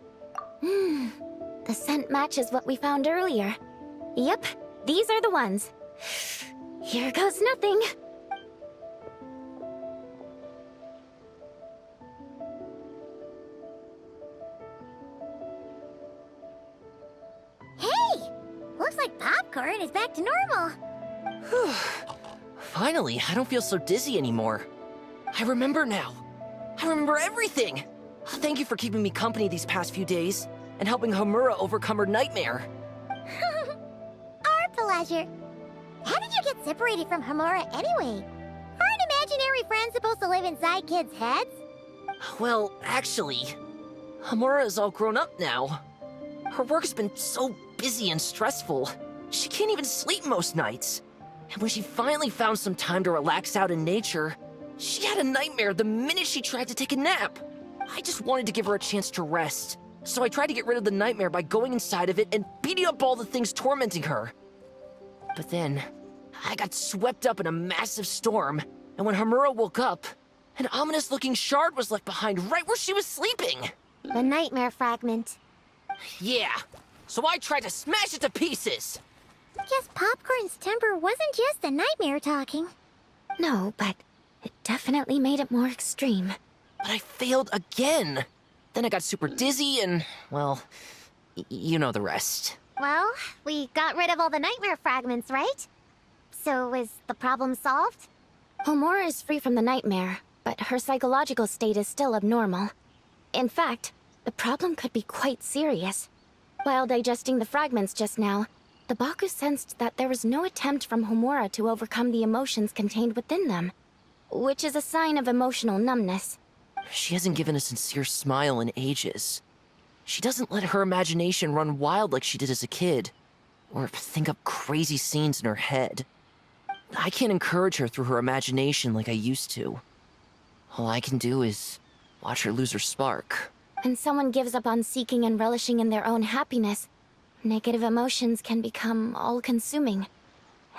F: The scent matches what we found earlier. Yep, these are the ones. Here goes nothing.
C: Hey! Looks like Popcorn is back to normal.
D: Finally, I don't feel so dizzy anymore. I remember now. I remember everything. Thank you for keeping me company these past few days and helping Homura overcome her nightmare.
C: Our pleasure. How did you get separated from Homura anyway? Aren't imaginary friends supposed to live inside kids' heads?
D: Well, actually, Homura is all grown up now. Her work's been so busy and stressful. She can't even sleep most nights. And when she finally found some time to relax out in nature, she had a nightmare the minute she tried to take a nap. I just wanted to give her a chance to rest. So I tried to get rid of the nightmare by going inside of it and beating up all the things tormenting her. But then, I got swept up in a massive storm, and when Homura woke up, an ominous-looking shard was left behind right where she was sleeping.
C: The nightmare fragment.
D: Yeah, so I tried to smash it to pieces.
C: Guess Popcorn's temper wasn't just the nightmare talking.
F: No, but it definitely made it more extreme.
D: But I failed again. Then I got super dizzy and, well, you know the rest.
C: Well, we got rid of all the nightmare fragments, right? So is the problem solved?
F: Homura is free from the nightmare, but her psychological state is still abnormal. In fact, the problem could be quite serious. While digesting the fragments just now, the Baku sensed that there was no attempt from Homura to overcome the emotions contained within them, which is a sign of emotional numbness.
D: She hasn't given a sincere smile in ages. She doesn't let her imagination run wild like she did as a kid, or think up crazy scenes in her head. I can't encourage her through her imagination like I used to. All I can do is watch her lose her spark.
F: When someone gives up on seeking and relishing in their own happiness, negative emotions can become all-consuming.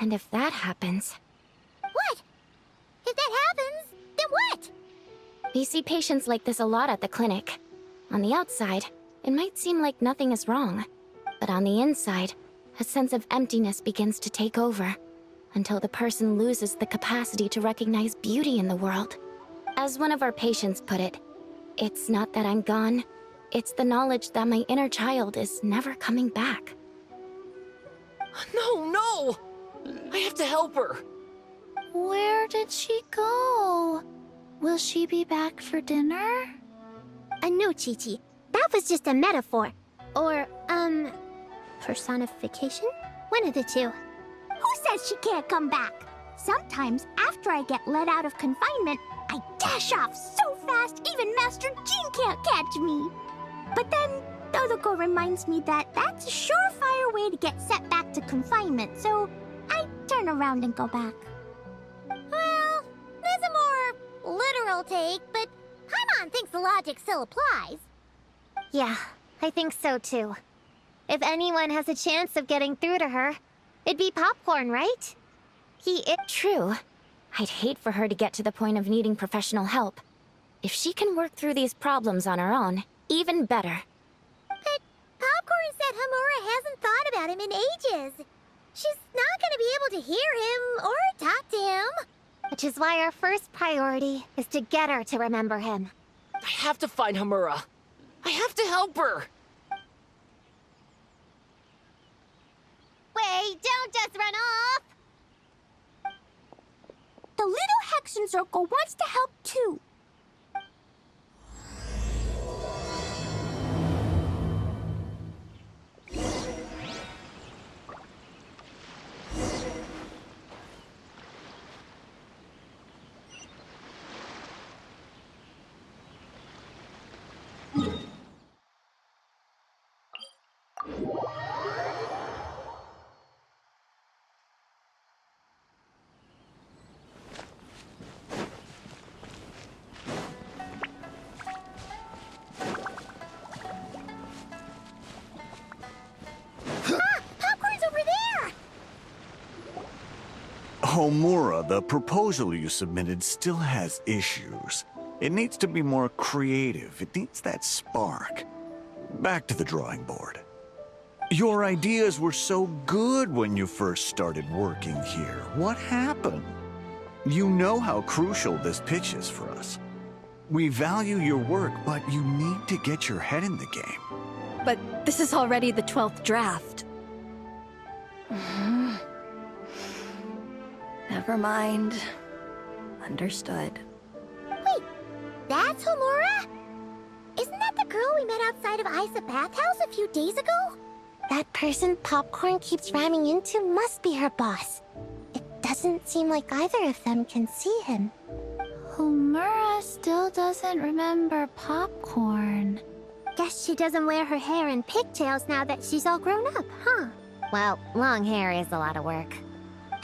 F: And if that happens...
C: What? If that happens, then what?
F: We see patients like this a lot at the clinic. On the outside, it might seem like nothing is wrong. But on the inside, a sense of emptiness begins to take over, until the person loses the capacity to recognize beauty in the world. As one of our patients put it, it's not that I'm gone, it's the knowledge that my inner child is never coming back.
D: No! I have to help her!
E: Where did she go? Will she be back for dinner?
C: No, Chi-Chi. That was just a metaphor. Or, personification? One of the two. Who says she can't come back? Sometimes, after I get let out of confinement, I dash off so fast even Master Jean can't catch me. But then, Dodoko reminds me that that's a surefire way to get set back to confinement, so I turn around and go back. Well, there's a more literal take, but Paimon thinks the logic still applies. Yeah, I think so too. If anyone has a chance of getting through to her, it'd be Popcorn, right?
F: True. I'd hate for her to get to the point of needing professional help. If she can work through these problems on her own, even better.
C: But Popcorn said Homura hasn't thought about him in ages. She's not gonna be able to hear him or talk to him. Which is why our first priority is to get her to remember him.
D: I have to find Homura. I have to help her!
C: Wait, don't just run off! The little Hexen Circle wants to help too.
H: Homura, the proposal you submitted still has issues. It needs to be more creative. It needs that spark. Back to the drawing board. Your ideas were so good when you first started working here. What happened? You know how crucial this pitch is for us. We value your work, but you need to get your head in the game.
I: But this is already the 12th draft. Never mind. Understood.
C: Wait, that's Homura? Isn't that the girl we met outside of Isa Bathhouse a few days ago? That person Popcorn keeps ramming into must be her boss. It doesn't seem like either of them can see him.
E: Homura still doesn't remember Popcorn.
C: Guess she doesn't wear her hair in pigtails now that she's all grown up, huh? Well, long hair is a lot of work.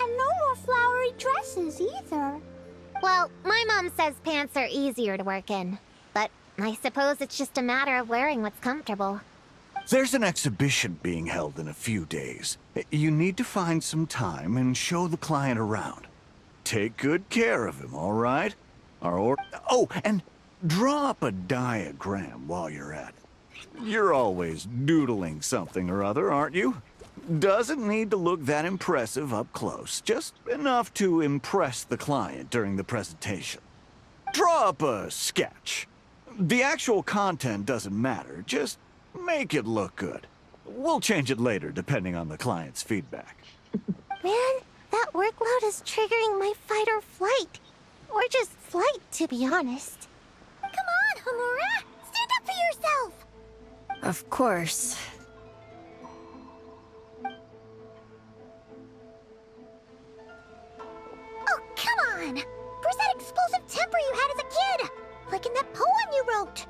C: And no more flowery dresses either. Well, my mom says pants are easier to work in. But I suppose it's just a matter of wearing what's comfortable.
H: There's an exhibition being held in a few days. You need to find some time and show the client around. Take good care of him, all right? Oh, and draw up a diagram while you're at it. You're always doodling something or other, aren't you? Doesn't need to look that impressive up close, just enough to impress the client during the presentation. Draw up a sketch. The actual content doesn't matter, just make it look good. We'll change it later, depending on the client's feedback.
C: Man, that workload is triggering my fight or flight. Or just flight, to be honest. Come on, Homura! Stand up for yourself!
I: Of course.
C: Oh, come on! Where's that explosive temper you had as a kid? Like in that poem you wrote.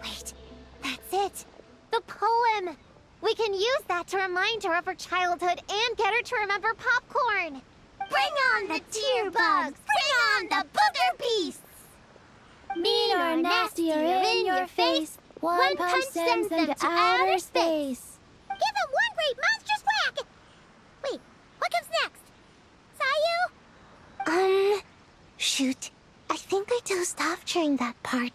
C: Wait, that's it. The poem! We can use that to remind her of her childhood and get her to remember Popcorn! Bring on the tear bugs! Bring on the booger beasts!
E: Mean or nasty or in your face, one punch sends them to outer space.
C: Give them one great monstrous whack! Wait, what comes next? Sayu? Shoot. I think I dozed off during that part.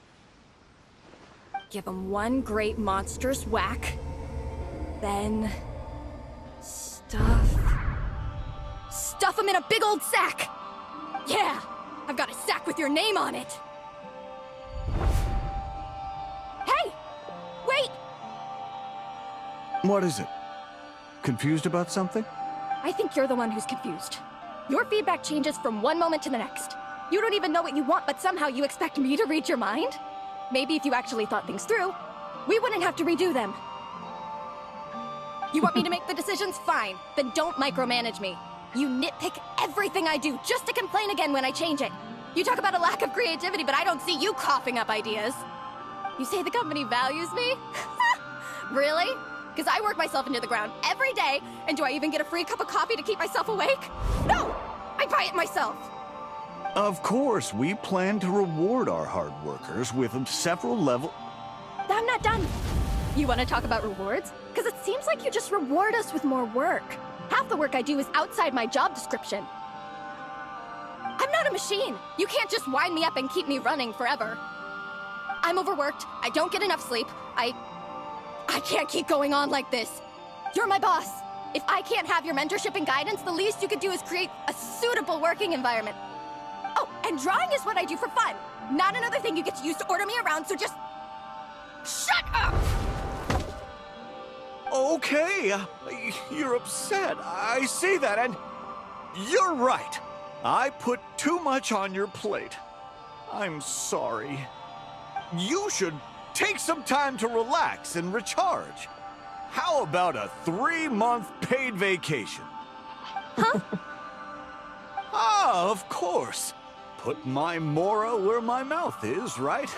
I: Give him one great monstrous whack. Then... Stuff him in a big old sack! Yeah! I've got a sack with your name on it! Hey! Wait!
H: What is it? Confused about something?
I: I think you're the one who's confused. Your feedback changes from one moment to the next. You don't even know what you want, but somehow you expect me to read your mind? Maybe if you actually thought things through, we wouldn't have to redo them. You want me to make the decisions? Fine. Then don't micromanage me. You nitpick everything I do just to complain again when I change it. You talk about a lack of creativity, but I don't see you coughing up ideas. You say the company values me? Really? Because I work myself into the ground every day, and do I even get a free cup of coffee to keep myself awake? No! I buy it myself!
H: Of course, we plan to reward our hard workers with several level...
I: I'm not done. You want to talk about rewards? Because it seems like you just reward us with more work. Half the work I do is outside my job description. I'm not a machine. You can't just wind me up and keep me running forever. I'm overworked. I don't get enough sleep. I can't keep going on like this. You're my boss. If I can't have your mentorship and guidance, the least you could do is create a suitable working environment. Oh, and drawing is what I do for fun. Not another thing you get to use to order me around, so just... shut up!
H: Okay, you're upset. I see that, and you're right. I put too much on your plate. I'm sorry. You should take some time to relax and recharge. How about a 3-month paid vacation?
I: Huh?
H: Ah, of course. Put my Mora where my mouth is, right?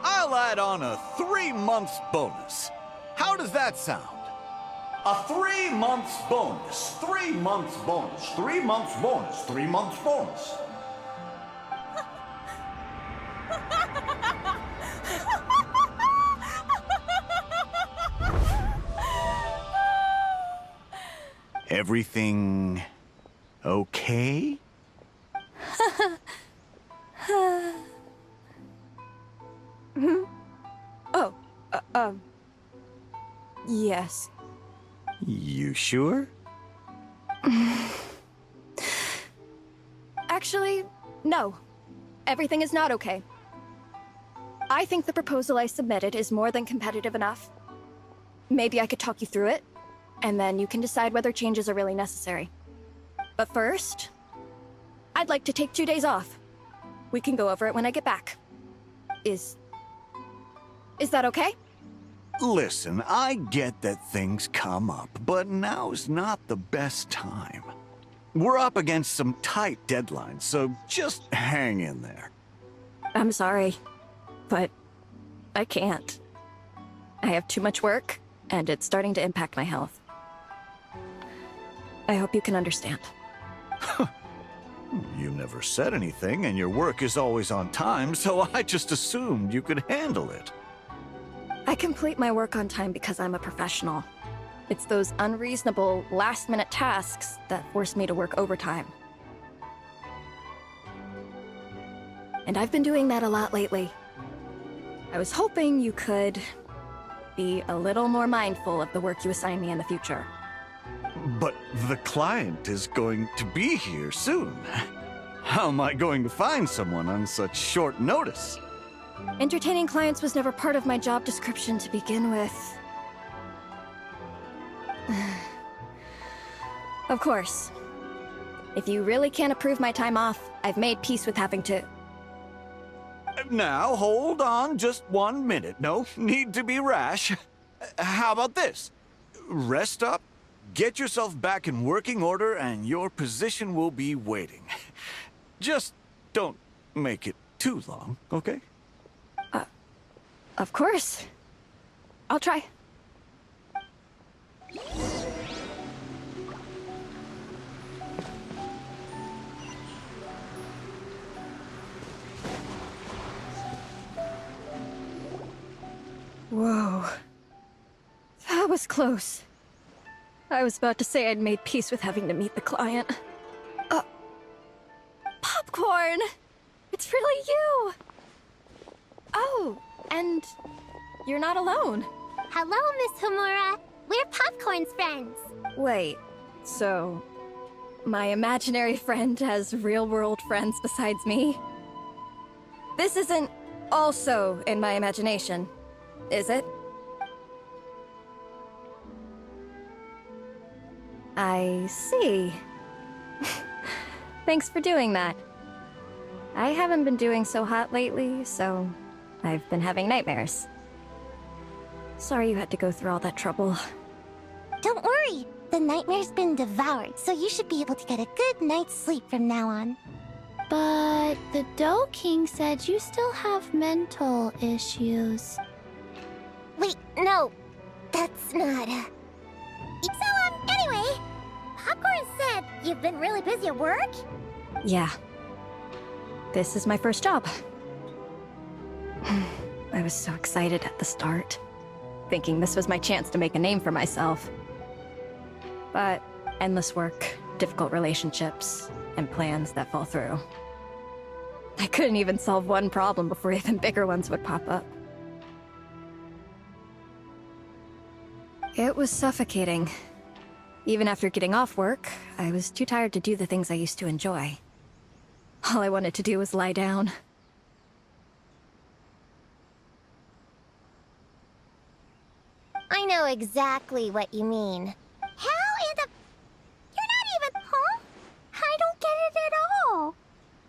H: I'll add on a 3 months bonus. How does that sound? A 3 months bonus, 3 months bonus, 3 months bonus, 3 months bonus. Everything okay?
I: Yes.
H: You sure?
I: Actually, no. Everything is not okay. I think the proposal I submitted is more than competitive enough. Maybe I could talk you through it, and then you can decide whether changes are really necessary. But first, I'd like to take 2 days off. We can go over it when I get back. Is that okay?
H: Listen, I get that things come up, but now's not the best time. We're up against some tight deadlines, so just hang in there.
I: I'm sorry, but I can't. I have too much work, and it's starting to impact my health. I hope you can understand.
H: You never said anything, and your work is always on time, so I just assumed you could handle it.
I: I complete my work on time because I'm a professional. It's those unreasonable, last-minute tasks that force me to work overtime. And I've been doing that a lot lately. I was hoping you could be a little more mindful of the work you assign me in the future.
H: But the client is going to be here soon. How am I going to find someone on such short notice?
I: Entertaining clients was never part of my job description to begin with. Of course. If you really can't approve my time off, I've made peace with having to...
H: Now, hold on just 1 minute. No need to be rash. How about this? Rest up, get yourself back in working order, and your position will be waiting. Just don't make it too long, okay?
I: Of course. I'll try. Whoa. That was close. I was about to say I'd made peace with having to meet the client. Popcorn! It's really you! Oh, and you're not alone.
C: Hello, Miss Homura. We're Popcorn's friends.
I: Wait, so my imaginary friend has real-world friends besides me? This isn't also in my imagination, is it? I see. Thanks for doing that. I haven't been doing so hot lately, so I've been having nightmares. Sorry you had to go through all that trouble.
C: Don't worry. The nightmare's been devoured, so you should be able to get a good night's sleep from now on.
E: But the Dough King said you still have mental issues.
C: Wait, no. That's not, anyway, Popcorn said you've been really busy at work?
I: Yeah. This is my first job. I was so excited at the start, thinking this was my chance to make a name for myself. But endless work, difficult relationships, and plans that fall through. I couldn't even solve one problem before even bigger ones would pop up. It was suffocating. Even after getting off work, I was too tired to do the things I used to enjoy. All I wanted to do was lie down.
C: I know exactly what you mean. How in the... You're not even... Huh? I don't get it at all.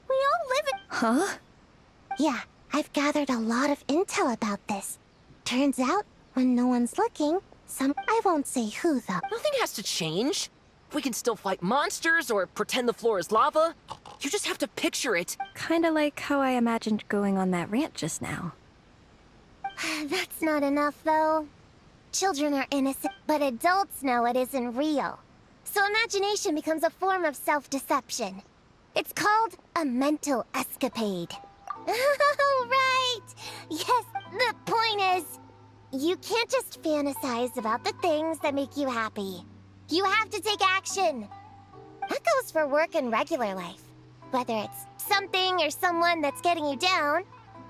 C: We all live in...
I: Huh?
C: Yeah, I've gathered a lot of intel about this. Turns out, when no one's looking, I won't say who though.
D: Nothing has to change. We can still fight monsters or pretend the floor is lava. You just have to picture it.
I: Kinda like how I imagined going on that rant just now.
C: That's not enough, though. Children are innocent, but adults know it isn't real. So imagination becomes a form of self-deception. It's called a mental escapade. Oh, right! Yes, the point is, you can't just fantasize about the things that make you happy. You have to take action. That goes for work and regular life. Whether it's something or someone that's getting you down,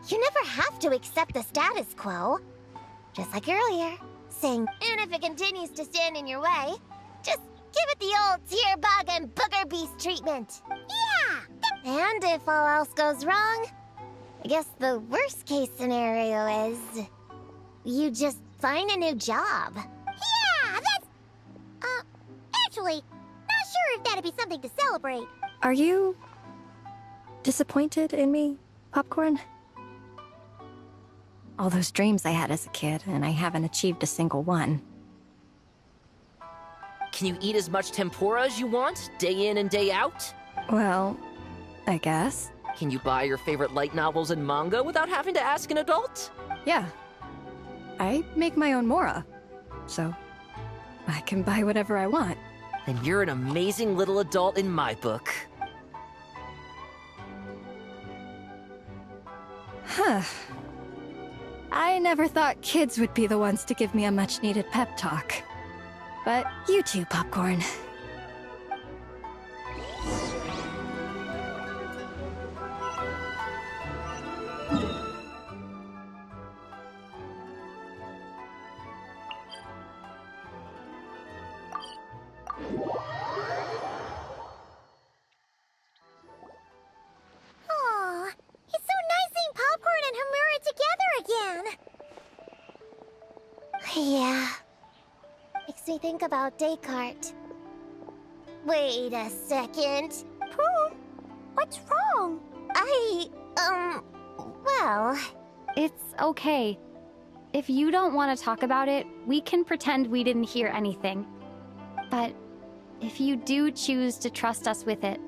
C: you never have to accept the status quo. just like earlier, saying, and if it continues to stand in your way, just give it the old tear bug and booger beast treatment. Yeah! And if all else goes wrong, I guess the worst case scenario is you just find a new job. Yeah, that's... actually, not sure if that'd be something to celebrate.
I: Are you disappointed in me, Popcorn? All those dreams I had as a kid, and I haven't achieved a single one.
D: Can you eat as much tempura as you want, day in and day out?
I: Well, I guess.
D: Can you buy your favorite light novels and manga without having to ask an adult?
I: Yeah. I make my own mora, so I can buy whatever I want.
D: Then you're an amazing little adult in my book.
I: Huh. I never thought kids would be the ones to give me a much-needed pep talk. But you too, Popcorn.
C: Aw, it's so nice seeing Popcorn and Hamura together again. Yeah. Makes me think about Descartes. Wait a second. Prune, what's wrong? Well...
J: It's okay. If you don't want to talk about it, we can pretend we didn't hear anything. But if you do choose to trust us with it,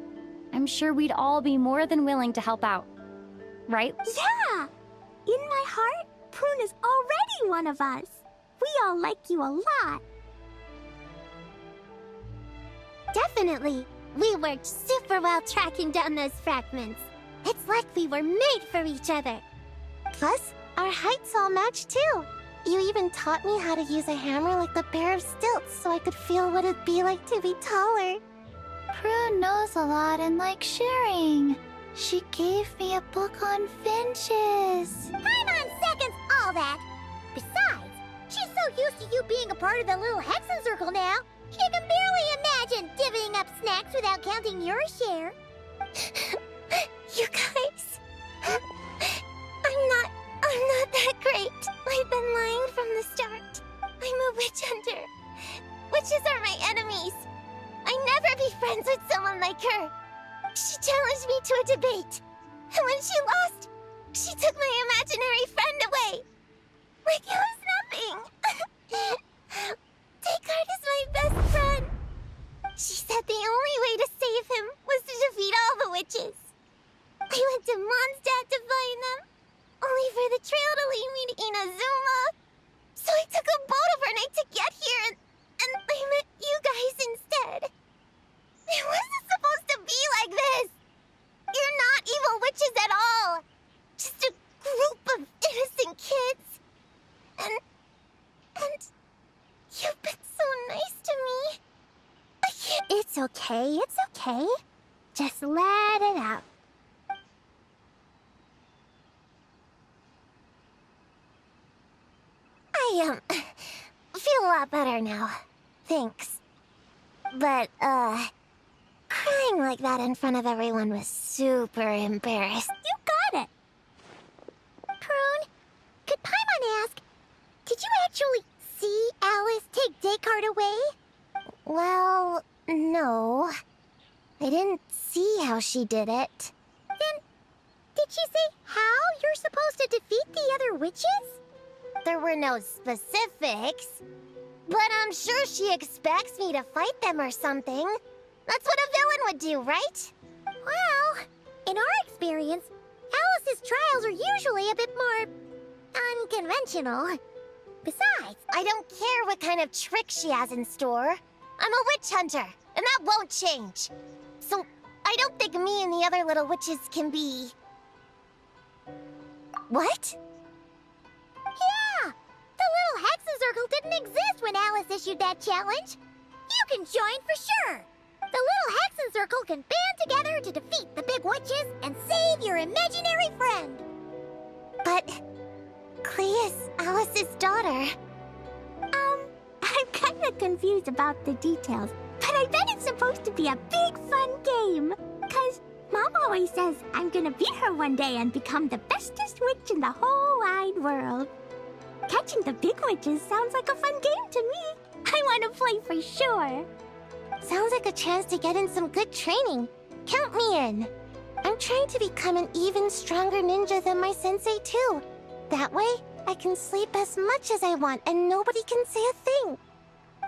J: I'm sure we'd all be more than willing to help out. Right?
C: Yeah! In my heart, Prune is already one of us. We all like you a lot. Definitely. We worked super well tracking down those fragments. It's like we were made for each other. Plus, our heights all match too. You even taught me how to use a hammer like the Bear of Stilts so I could feel what it'd be like to be taller.
E: Prue knows a lot and likes sharing. She gave me a book on finches.
C: Paimon seconds all that. Besides, she's so used to you being a part of the little Hexen Circle now, she can barely imagine divvying up snacks without counting your share. You guys, I'm not that great. I've been lying from the start. I'm a witch hunter. Witches are my enemies. I'd never be friends with someone like her. She challenged me to a debate. And when she lost, she took my imaginary friend away. Like it was nothing. Descartes is my best friend. She said the only way to save him was to defeat all the witches. I went to Mondstadt to find them, only for the trail to lead me to Inazuma. So I took a boat overnight to get here, and I met you guys instead. It wasn't supposed to be like this. You're not evil witches at all. Just a group of innocent kids. And you've been so nice to me. I can't... It's okay, it's okay. Just let it out. I, feel a lot better now. Thanks. But, crying like that in front of everyone was super embarrassed. You got it! Prune, could Paimon ask, did you actually see Alice take Descartes away? Well, no. I didn't see how she did it. Then, did she say how you're supposed to defeat the other witches? There were no specifics, but I'm sure she expects me to fight them or something. That's what a villain would do, right? Well, in our experience, Alice's trials are usually a bit more unconventional. Besides, I don't care what kind of trick she has in store. I'm a witch hunter, and that won't change. So, I don't think me and the other little witches can be... What? Yeah! The little Hexen Circle didn't exist when Alice issued that challenge. You can join for sure. The little Hexen Circle can band together to defeat the big witches and save your imaginary friend. But, Cleus, Alice's daughter. I'm kinda confused about the details, but I bet it's supposed to be a big fun game. 'Cause Mom always says I'm gonna beat her one day and become the bestest witch in the whole wide world. Catching the big witches sounds like a fun game to me. I want to play for sure. Sounds like a chance to get in some good training. Count me in. I'm trying to become an even stronger ninja than my sensei too. That way, I can sleep as much as I want and nobody can say a thing.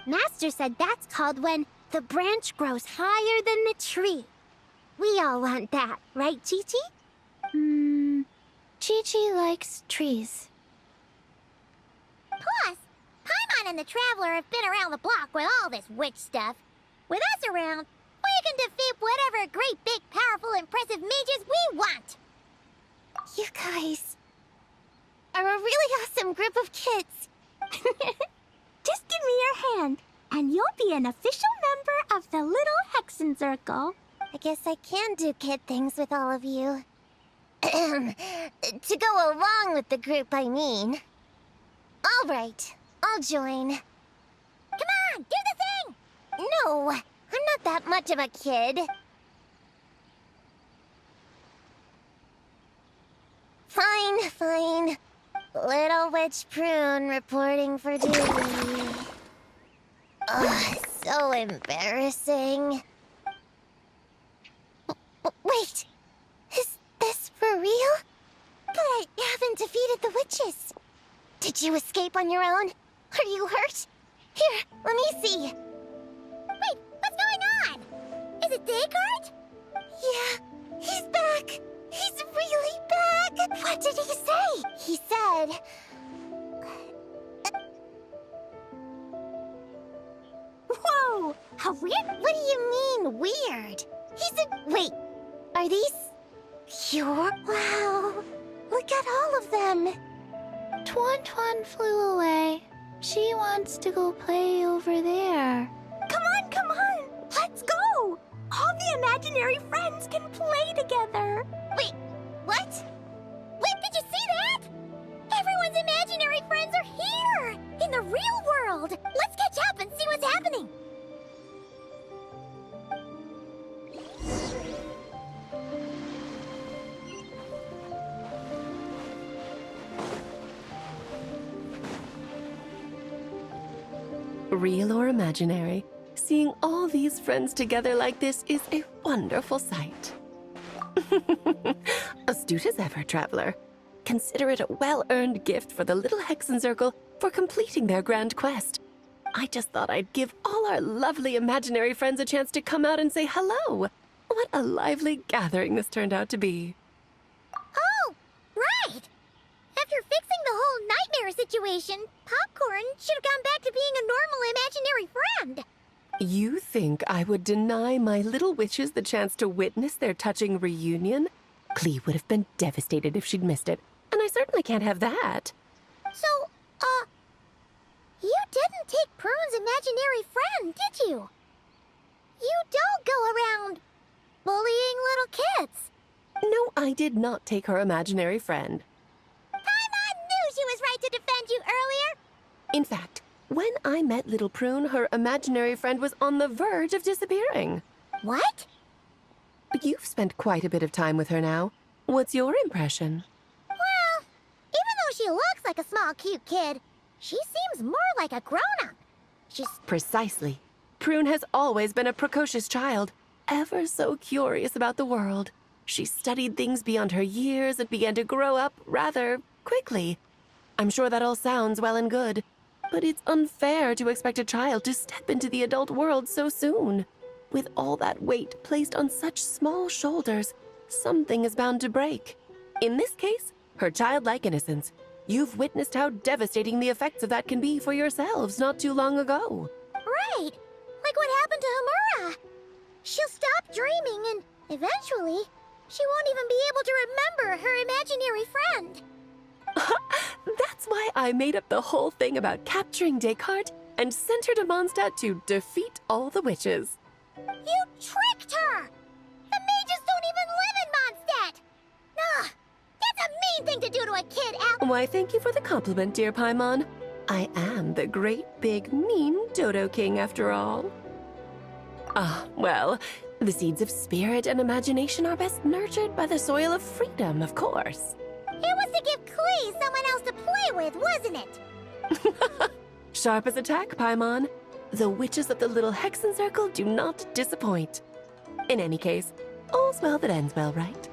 C: Master said that's called when the branch grows higher than the tree. We all want that, right, Chi-Chi?
E: Chi-Chi likes trees.
C: Plus, Paimon and the Traveler have been around the block with all this witch stuff. With us around, we can defeat whatever great, big, powerful, impressive mages we want. You guys are a really awesome group of kids. Just give me your hand, and you'll be an official member of the Little Hexen Circle. I guess I can do kid things with all of you. To go along with the group, I mean. All right, I'll join. Come on, do the thing! No, I'm not that much of a kid. Fine. Little Witch Prune reporting for duty. Ugh, so embarrassing. Wait, is this for real? But I haven't defeated the witches. Did you escape on your own? Are you hurt? Here, let me see. Wait, what's going on? Is it Descartes? Yeah, he's back. He's really back. What did he say? He said... Whoa, how weird. What do you mean, weird? He said... Wait, are these... your... Wow, look at all of them.
E: Tuan flew away. She wants to go play over there.
C: Come on! Let's go! All the imaginary friends can play together! Wait, what? Wait, did you see that? Everyone's imaginary friends are here! In the real world! Let's catch up and see what's happening!
K: Real or imaginary, seeing all these friends together like this is a wonderful sight. Astute as ever, Traveler. Consider it a well-earned gift for the Little Hexen Circle for completing their grand quest. I just thought I'd give all our lovely imaginary friends a chance to come out and say hello. What a lively gathering this turned out to be.
C: Oh, right! After fixing the whole nightmare situation, Popcorn should have gone back to being a normal imaginary friend.
K: You think I would deny my little witches the chance to witness their touching reunion? Clee would have been devastated if she'd missed it, and I certainly can't have that.
C: So, you didn't take Prune's imaginary friend, did you? You don't go around bullying little kids.
K: No, I did not take her imaginary friend.
C: Paimon knew she was right to defend you earlier.
K: In fact, when I met Little Prune, her imaginary friend was on the verge of disappearing.
C: What?
K: You've spent quite a bit of time with her now. What's your impression?
C: Well, even though she looks like a small, cute kid, she seems more like a grown-up. She's...
K: Precisely. Prune has always been a precocious child, ever so curious about the world. She studied things beyond her years and began to grow up rather quickly. I'm sure that all sounds well and good, but it's unfair to expect a child to step into the adult world so soon. With all that weight placed on such small shoulders, something is bound to break. In this case, her childlike innocence. You've witnessed how devastating the effects of that can be for yourselves not too long ago.
C: Right. Like what happened to Hamura. She'll stop dreaming and, eventually, she won't even be able to remember her imaginary friend.
K: That's why I made up the whole thing about capturing Descartes and sent her to Mondstadt to defeat all the witches.
C: You tricked her! The mages don't even live in Mondstadt! Ugh, that's a mean thing to do to a kid, Al.
K: Why, thank you for the compliment, dear Paimon. I am the great, big, mean Dodo King, after all. Ah, well, the seeds of spirit and imagination are best nurtured by the soil of freedom, of course.
C: It was to give Klee someone else to play with, wasn't it?
K: Sharp as a tack, Paimon. The witches of the Little Hexen Circle do not disappoint. In any case, all's well that ends well, right?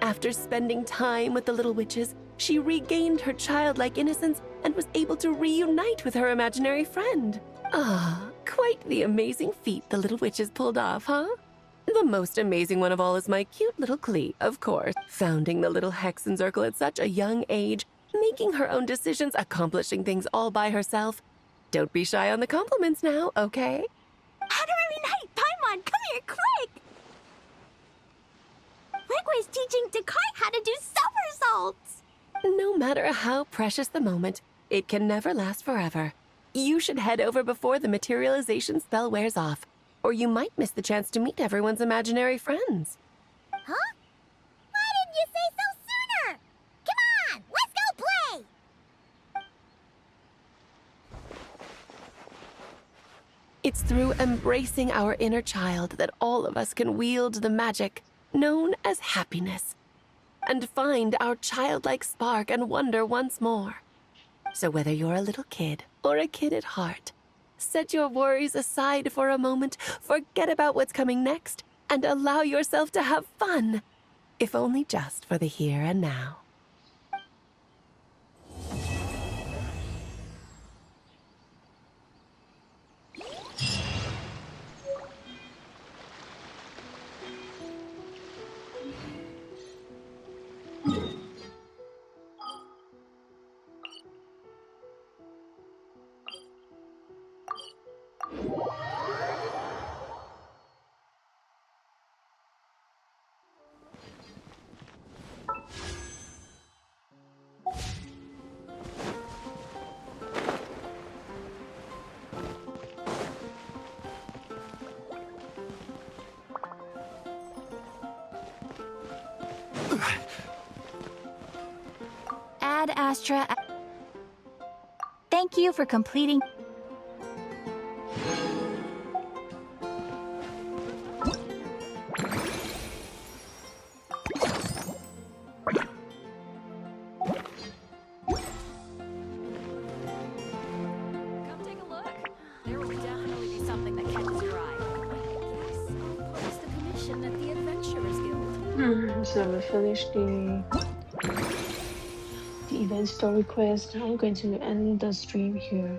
K: After spending time with the little witches, she regained her childlike innocence and was able to reunite with her imaginary friend. Ah, quite the amazing feat the little witches pulled off, huh? The most amazing one of all is my cute little Klee, of course. Founding the Little Hexen Circle at such a young age, making her own decisions, accomplishing things all by herself. Don't be shy on the compliments now, okay?
C: Honorary Knight, Paimon, come here, quick! Requi's teaching Dakai how to do somersaults!
K: No matter how precious the moment, it can never last forever. You should head over before the materialization spell wears off, or you might miss the chance to meet everyone's imaginary friends.
C: Huh? Why didn't you say so sooner? Come on, let's go play!
K: It's through embracing our inner child that all of us can wield the magic known as happiness, and find our childlike spark and wonder once more. So whether you're a little kid or a kid at heart, set your worries aside for a moment, forget about what's coming next, and allow yourself to have fun, if only just for the here and now.
J: Ad Astra. Thank you for completing.
I: Come take a look. There will definitely be something that catches your eye. I guess I'll post the commission at the Adventurers Guild.
B: So we finished the event story quest. I'm going to end the stream here.